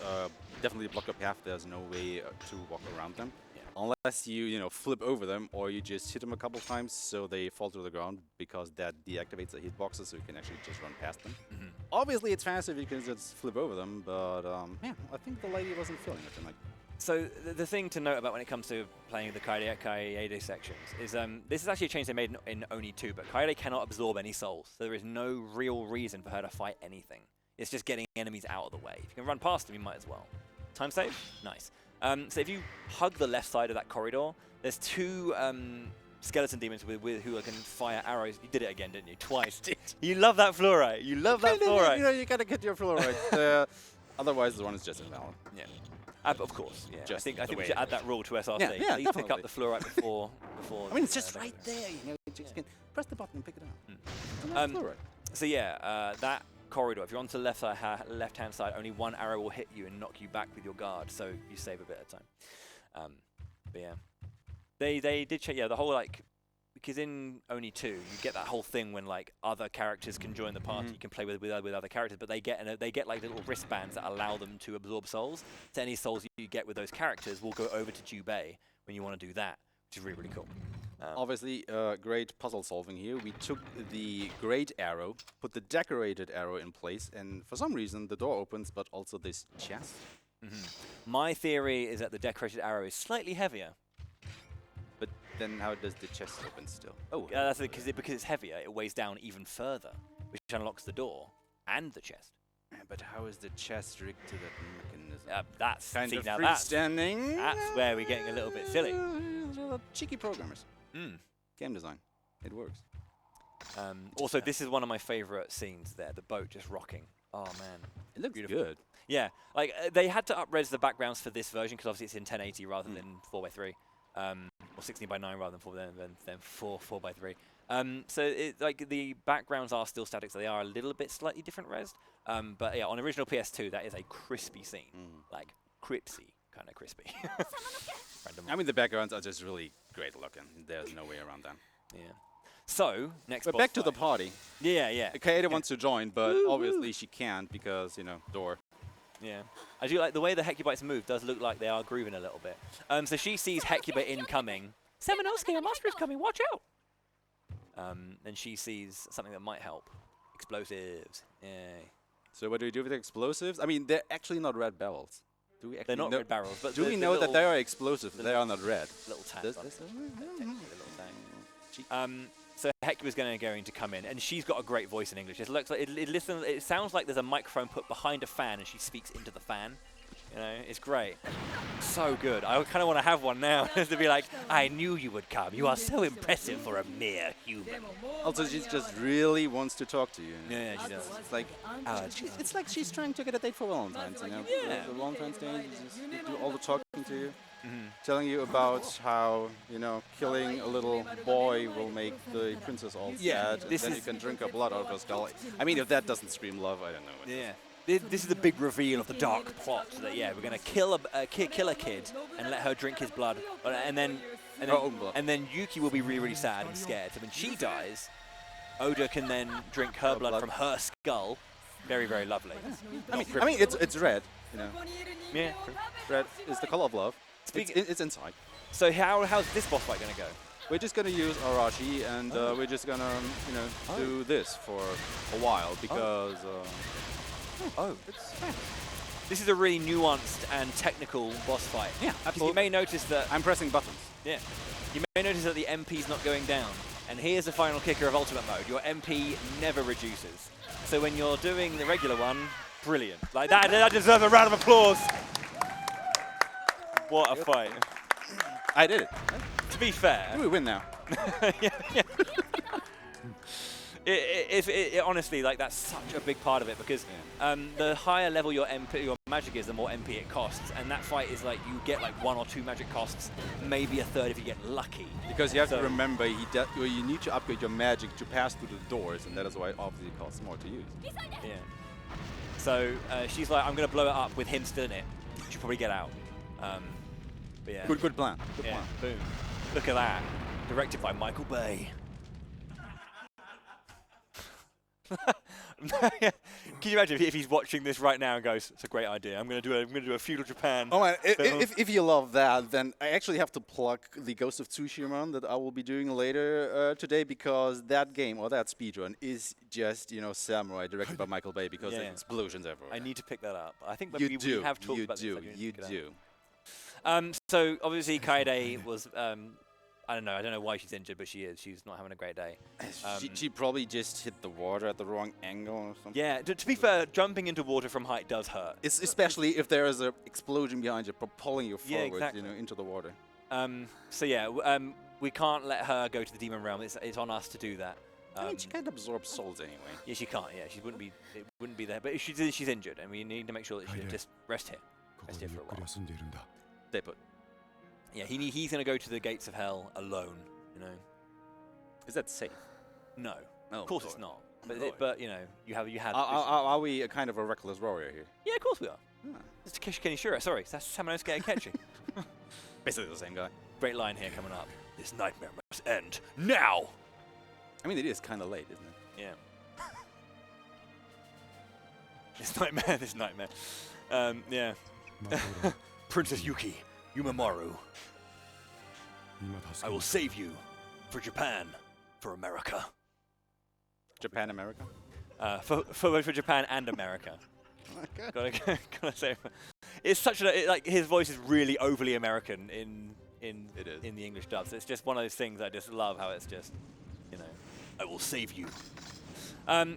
definitely block your path. There's no way to walk around them. Yeah. Unless you flip over them or you just hit them a couple times so they fall to the ground because that deactivates the hitboxes so you can actually just run past them. Mhm. Obviously, it's faster if you can just flip over them, but yeah, I think the lady wasn't feeling it tonight. So the thing to note about when it comes to playing the Kaede sections is this is actually a change they made in Oni 2, but Kaede cannot absorb any souls. So there is no real reason for her to fight anything. It's just getting enemies out of the way. If you can run past them, you might as well. Time save? Nice. So if you hug the left side of that corridor, there's two skeleton demons who can fire arrows. You did it again, didn't you? Twice. You love that fluorite. You love that fluorite. You gotta get your fluorite. Otherwise, the one is just invalid. Yeah. Of course, yeah. Just I think the we way should it add that rule to SRC. Yeah, yeah, Please pick up definitely. the fluorite before. I mean, it's just right there. You just can press the button and pick it up. It's a nice fluorite. So yeah, that corridor. If you're on to the left-hand side, only one arrow will hit you and knock you back with your guard, so you save a bit of time. But yeah, they did check. Yeah, the whole like. Because in Oni 2, you get that whole thing when like other characters can join the party, you can play with other characters, but they get like little wristbands that allow them to absorb souls. So any souls you get with those characters will go over to Jubei when you want to do that, which is really, really cool. Obviously, great puzzle solving here. We took the great arrow, put the decorated arrow in place, and for some reason the door opens, but also this chest. My theory is that the decorated arrow is slightly heavier. But then how does the chest open still? Oh, That's because it's heavier, it weighs down even further, which unlocks the door and the chest. but how is the chest rigged to that mechanism? That's Kind see, of now that's freestanding. where we're getting a little bit silly. Cheeky programmers. Game design. It works. Also, this is one of my favorite scenes there, the boat just rocking. Oh, man. It looks Beautiful. good. Yeah, like they had to up-res the backgrounds for this version because obviously it's in 1080 rather than 4x3. Or 16:9 rather than 4x3. So like the backgrounds are still static, so they are a little bit slightly different resed. But yeah, on original PS2, that is a crispy scene, like crispy, kind of crispy. I mean, the backgrounds are just really great looking. There's no way around that. Yeah. So next. But boss back to the fight. party. Yeah. Kaede wants to join, but obviously she can't because, door. Yeah. I do like the way the Hecubites move. Does look like they are grooving a little bit. So she sees Hecuba incoming. Seminolsky, a monster is coming. Watch out. And she sees something that might help. Explosives. Yay. So what do we do with the explosives? I mean, they're actually not red barrels. Do we actually They're not know? red barrels, but Do the we know that little- they are explosive? They are not red. little tag. This- on this- it. Technically a little tag. So Hecuba's going to come in, and she's got a great voice in English. It looks like it sounds like there's a microphone put behind a fan, and she speaks into the fan. It's great. So good. I kind of want to have one now to be like, I knew you would come. You are so impressive for a mere human. Also, she just really wants to talk to you. Yeah, she does. It's like it's like she's trying to get a date for Valentine's. Yeah. The Valentine's Day, you just do all the talking to you, telling you about how killing a little boy will make the princess all sad, and this then is- you can drink her blood out of her skull. I mean, if that doesn't scream love, I don't know. What Yeah. This is the big reveal of the dark plot. That we're going to kill a kid and let her drink his blood, and then Her own blood. and then Yuki will be really, really sad and scared. So when she dies, Oda can then drink her blood from her skull. Very, very lovely. I mean, it's red. Yeah. Red is the color of love. Speaking- It's inside. So how's this boss fight going to go? We're just gonna use Arashi, and we're just gonna, do this for a while because. This is a really nuanced and technical boss fight. Yeah, Because you absolutely. may notice that I'm pressing buttons. Yeah. You may notice that the MP's not going down. And here's the final kicker of Ultimate Mode. Your MP never reduces. So when you're doing the regular one, brilliant. Like that deserves a round of applause. What a fight. I did it. To be fair. We win now. yeah. Honestly, like, that's such a big part of it because the higher level your magic is, the more MP it costs. And that fight is like you get like 1 or 2 magic costs, maybe a third if you get lucky. Because you have to remember, you need to upgrade your magic to pass through the doors, and that is why it obviously costs more to use. Yeah. So she's like, I'm going to blow it up with him still in it. She'll probably get out. But yeah. Good plan. Good Yeah, plan. boom. Look at that. Directed by Michael Bay. Can you imagine if he's watching this right now and goes, "It's a great idea. I'm going to do a feudal Japan." Oh man, if you love that, then I actually have to plug the Ghost of Tsushima that I will be doing later today, because that game or that speedrun is just, you know, samurai directed by Michael Bay, because there's explosions everywhere. I need to pick that up. I think you we have talked about this. You do. So obviously Kaede was. I don't know why she's injured, but she is. She's not having a great day. She probably just hit the water at the wrong angle or something. Yeah, to be fair, jumping into water from height does hurt. Especially if there is an explosion behind you, propelling you forward, exactly. you know, into the water. So yeah, we can't let her go to the demon realm. It's on us to do that. I mean, she can't absorb souls anyway. Yeah, she can't. Yeah, she wouldn't be. It wouldn't be there. But she's injured, and we need to make sure that she just rest here. Rest here for a while. They put. Yeah, he's going to go to the gates of hell alone, you know. Is that safe? No. Oh, of course it's not. But you know, you had. Are we a kind of a reckless warrior here? Yeah, of course we are. It's Takeshi Kenishiro. Sorry, that's Samanosuke Akechi. Basically the same guy. Great line here coming up. This nightmare must end now. I mean, it is kind of late, isn't it? Yeah. This nightmare. Yeah. Princess Yuki, Yumamoru. I will save you for Japan, for America. Japan, America? For Japan and America. gotta say, it's such like his voice is really overly American in the English dubs. It's just one of those things I just love how it's just, you know, I will save you.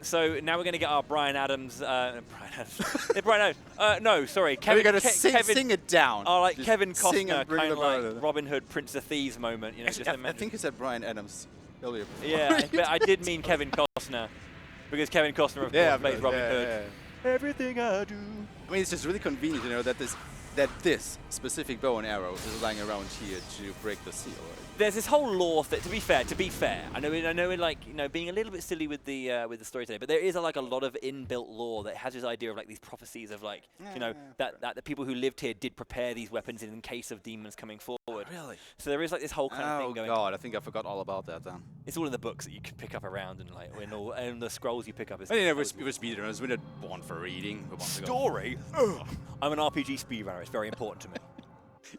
So now we're going to get our Brian Adams. No, sorry, Kevin. We're going to sing it down. Oh, like just Kevin Costner, kind of like it. Robin Hood, Prince of Thieves moment. You know, Actually, I think you said Brian Adams earlier. Yeah, but I did mean Kevin Costner, because Kevin Costner of course plays Robin Hood. Everything I do. I mean, it's just really convenient, you know, that this specific bow and arrow is lying around here to break the seal. Right? There's this whole lore that, to be fair, I know we're like, you know, being a little bit silly with the story today, but there is like a lot of inbuilt lore that has this idea of like these prophecies of like, you know, that the people who lived here did prepare these weapons in case of demons coming forward. Really? So there is like this whole kind of thing going. Oh God, I think I forgot all about that then. It's all in the books that you can pick up around, and like and the scrolls you pick up. I mean, we're speedrunners. We're not born for reading. Story. I'm an RPG speedrunner. It's very important to me.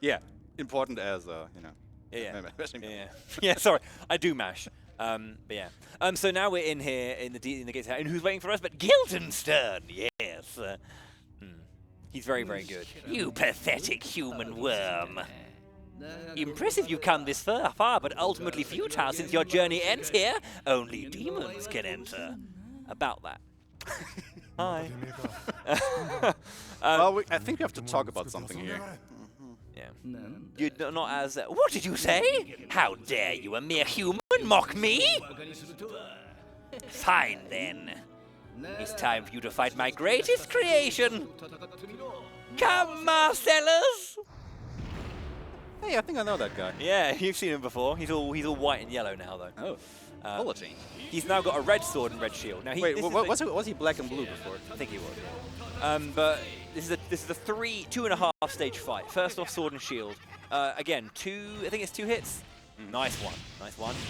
Yeah, important as you know. Yeah. Sorry, I do mash. But yeah. So now we're in here in the gates, and who's waiting for us? But Guildenstern. Yes. He's very, very good. You pathetic human worm. Impressive you've come this far, but ultimately futile since your journey ends here. Only demons can enter. About that. Hi. Well, I think we have to talk about something here. Yeah. You're not as. What did you say? How dare you, a mere human, mock me? Fine then. It's time for you to fight my greatest creation. Come, Marcellus! Hey, I think I know that guy. Yeah, you've seen him before. He's all white and yellow now, though. Oh. Quality. He's now got a red sword and red shield. Now, was he black and blue before? I think he was. Yeah. But this is a 2.5 stage fight. First off, sword and shield. Again, I think it's 2 hits. Nice one.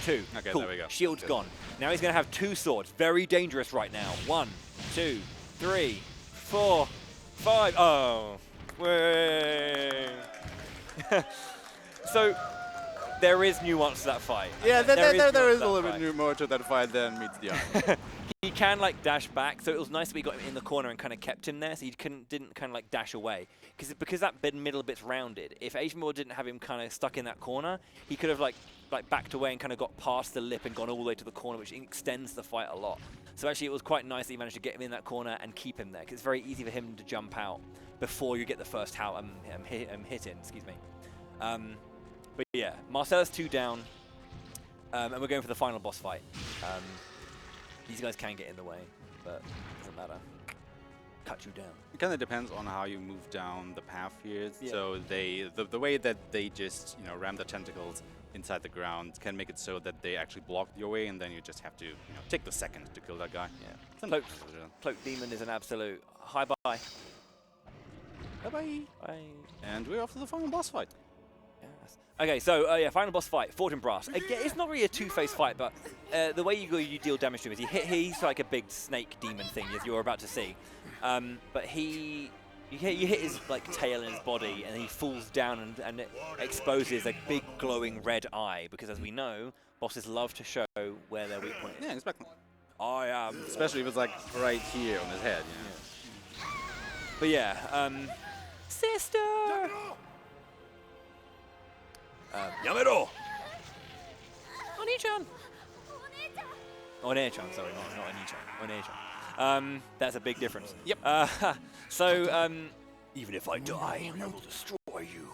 2. Okay, cool. there we go. Shield's gone. Now he's going to have 2 swords. Very dangerous right now. 1, 2, 3, 4, 5. Oh. Way. So there is nuance to that fight. Yeah, there is a little bit more to that fight than meets the eye. He can like dash back, so it was nice that we got him in the corner and kind of kept him there, so he didn't kind of like dash away. Because that middle bit's rounded. If Aeshmah didn't have him kind of stuck in that corner, he could have like like backed away and kind of got past the lip and gone all the way to the corner, which extends the fight a lot. So actually it was quite nice that you managed to get him in that corner and keep him there, because it's very easy for him to jump out before you get the first hit in, excuse me. But yeah, Marcellus 2 down, and we're going for the final boss fight. These guys can get in the way, but it doesn't matter. Cut you down. It kind of depends on how you move down the path here. Yeah. So the way that they just ram the tentacles inside the ground can make it so that they actually block your way, and then you just have to take the second to kill that guy. Yeah. Cloak Demon is an absolute hi bye. Bye bye. Bye. And we're off to the final boss fight. Yes. Okay, so yeah, final boss fight, Forged in Brass. Again, it's not really a two-phase fight, but the way you deal damage to him is he's like a big snake demon thing, as you're about to see. But you hit his like tail and his body, and he falls down and it exposes a big glowing red eye. Because as we know, bosses love to show where their weak point is. Yeah, exactly. I am. Especially if it's like right here on his head. Yeah. But yeah, sister. Yamero. Oni-chan. One-chan, sorry, not Oni-chan. One-chan. That's a big difference. Yep. So, even if I die, I will destroy you.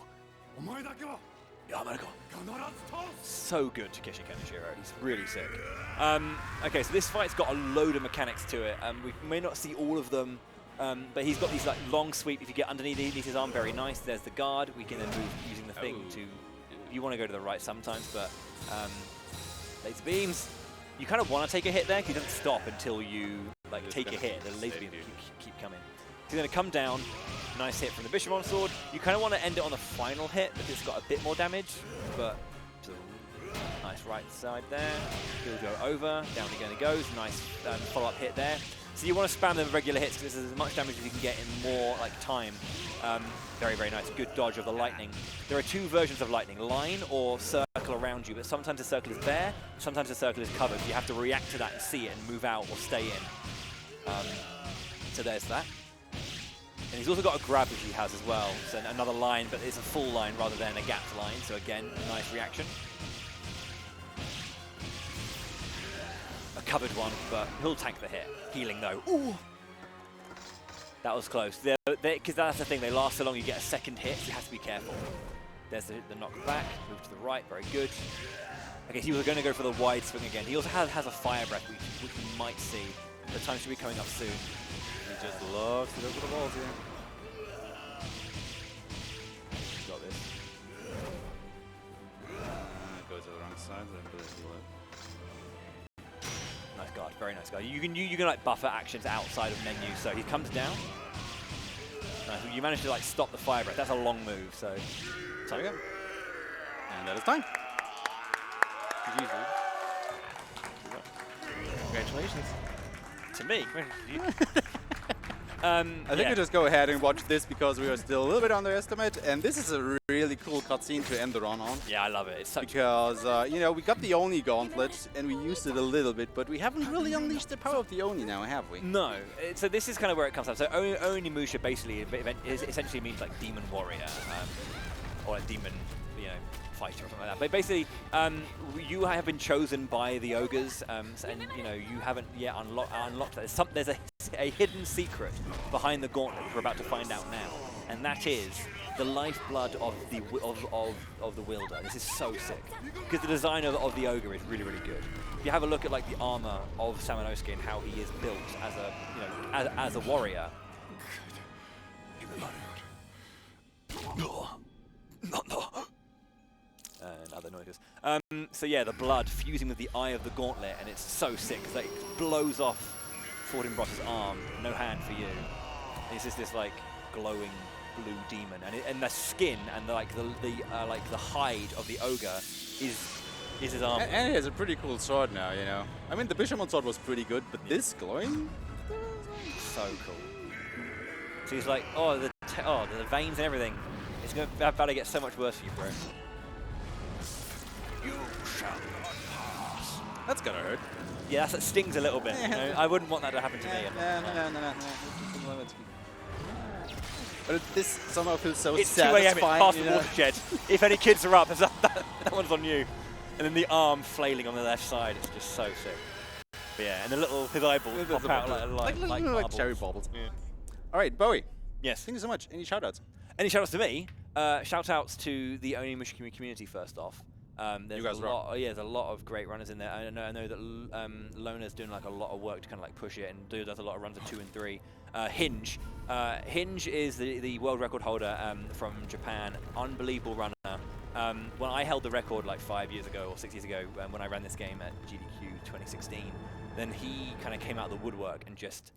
So good, Takeshi Kaneshiro. He's really sick. Okay, so this fight's got a load of mechanics to it. We may not see all of them, but he's got these like long sweep. If you get underneath his arm, very nice. There's the guard. We can then move using the thing to. You want to go to the right sometimes, but laser beams. You kind of want to take a hit there because he doesn't stop until you like take a hit. The laser beams keep coming. He's going to come down. Nice hit from the Bishamon sword. You kind of want to end it on the final hit because it's got a bit more damage, but nice right side there. He'll go over. Down again he goes. Nice follow-up hit there. So you want to spam them regular hits because this is as much damage as you can get in more like time. Very, very nice. Good dodge of the lightning. There are two versions of lightning, line or circle around you, but sometimes the circle is there, sometimes the circle is covered. You have to react to that and see it and move out or stay in. So there's that. And he's also got a grab which he has as well. So another line, but it's a full line rather than a gapped line. So again, a nice reaction. A covered one, but he'll tank the hit. Healing though. Ooh! That was close. Because that's the thing, they last so long you get a second hit, so you have to be careful. There's the knock back, move to the right, very good. Okay, so he was going to go for the wide swing again. He also has a fire breath, which we might see. The time should be coming up soon. He just loves to go for the balls here. Got this. Go to the wrong side, then do it. Nice guard, very nice guard. You can like buffer actions outside of menu, so he comes down. Nice. You managed to like stop the fire breath. That's a long move, so There we go. And that is time. Congratulations. To me. I think we just go ahead and watch this because we are still a little bit underestimated, and this is a really cool cutscene to end the run on. Yeah, I love it. It's such because we got the Oni gauntlet and we used it a little bit, but we haven't really unleashed the power of the Oni now, have we? No. So this is kind of where it comes up. So Onimusha basically essentially means like demon warrior, or like demon, fighter or something like that. But basically, you have been chosen by the ogres, and you haven't yet unlocked that. There's a hidden secret behind the gauntlet, which we're about to find out now, and that is the lifeblood of the wielder. This is so sick because the design of the ogre is really, really good. If you have a look at like the armor of Samanosuke and how he is built as a warrior. And other noises. So yeah, the blood fusing with the eye of the gauntlet, and it's so sick because it blows off Forged in Brass's arm. No hand for you. And it's just this like glowing blue demon, and the skin and the hide of the ogre is his arm. And he has a pretty cool sword now. I mean, the Bishamon sword was pretty good, but this glowing, so cool. So he's like, the veins and everything. It's about to get so much worse for you, bro. You shall not pass. That's gonna hurt. Yeah, that stings a little bit. I wouldn't want that to happen to me. No. But this somehow feels so it's sad. 2 AM, it's past the fine, watershed. If any kids are up, that one's on you. And then the arm flailing on the left side. It's just so sick. But yeah, and the little his eyeballs pop out like cherry bubbles. Yeah. All right, Bowie. Yes. Thank you so much. Any shoutouts? Any shout outs to me? Shout outs to the Onimusha community first off. There's You guys rock. there's a lot of great runners in there. I know that Lona's doing like a lot of work to kind of like push it and does a lot of runs of 2 and 3. Hinge. Hinge is the world record holder from Japan. Unbelievable runner. When I held the record like 5 years ago or 6 years ago when I ran this game at GDQ 2016, then he kind of came out of the woodwork and just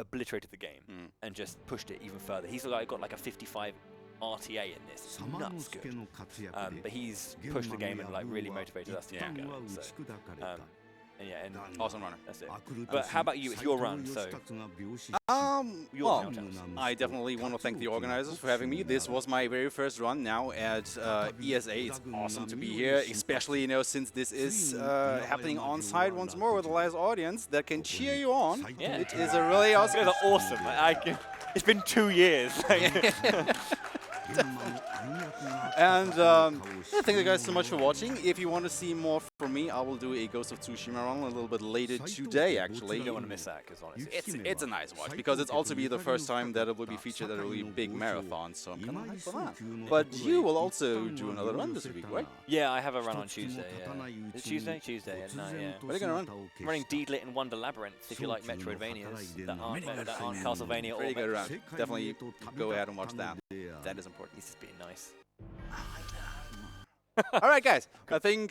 obliterated the game and just pushed it even further. He's got like a 55 RTA in this. It's nuts good. But he's pushed the game and like really motivated us to keep going. So, and yeah, and Awesome runner. that's it. But how about you? It's your run, so Well, I definitely want to thank the organizers for having me. This was my very first run now at ESA. It's awesome to be here, especially since this is happening on site once more with a live audience that can cheer you on. Yeah. It is a really awesome. you guys are awesome. It's been 2 years. And thank you guys so much for watching. If you want to see more from me, I will do a Ghost of Tsushima run a little bit later today, actually. You don't want to miss that, because honestly, It's a nice watch, because it's also be the first time that it will be featured at a really big marathon, so I'm kind of hyped for that. But you will also do another run this week, right? yeah, I have a run on Tuesday. Yeah. It's Tuesday at night. Yeah. What are you going to run? I'm running Deedlit and Wonder Labyrinth. If you like Metroidvanias that aren't Castlevania or Pretty good run. Metroid. Definitely go ahead and watch that. That is important. This is being nice. All right, guys. I think,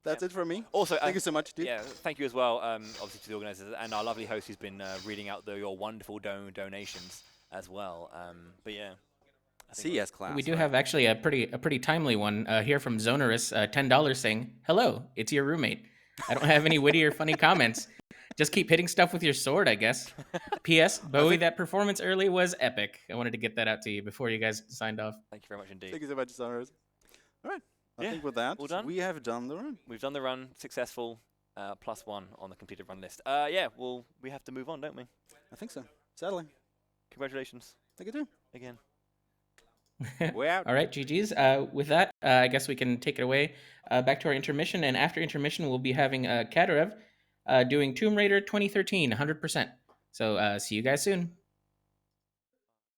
that's it from me. Also, Thank you so much, dude. Yeah, thank you as well, obviously to the organisers and our lovely host who's been reading out your wonderful donations as well. But yeah, CS class. We do have actually a pretty timely one here from Zonerus, $10 saying, "Hello, it's your roommate. I don't have any witty or funny comments. Just keep hitting stuff with your sword, I guess. P.S. Bowie, that performance early was epic. I wanted to get that out to you before you guys signed off. Thank you very much indeed. Thank you so much, Summers. All right. I Yeah, think with that, all done? we have done the run. We've done the run, successful, +1 on the completed run list. Yeah, well, we have to move on, don't we? I think so. Sadly. Congratulations Thank you, again. We're out. All right, GG's. With that, I guess we can take it away back to our intermission. And after intermission, we'll be having Kaderev doing Tomb Raider 2013, 100%. So see you guys soon.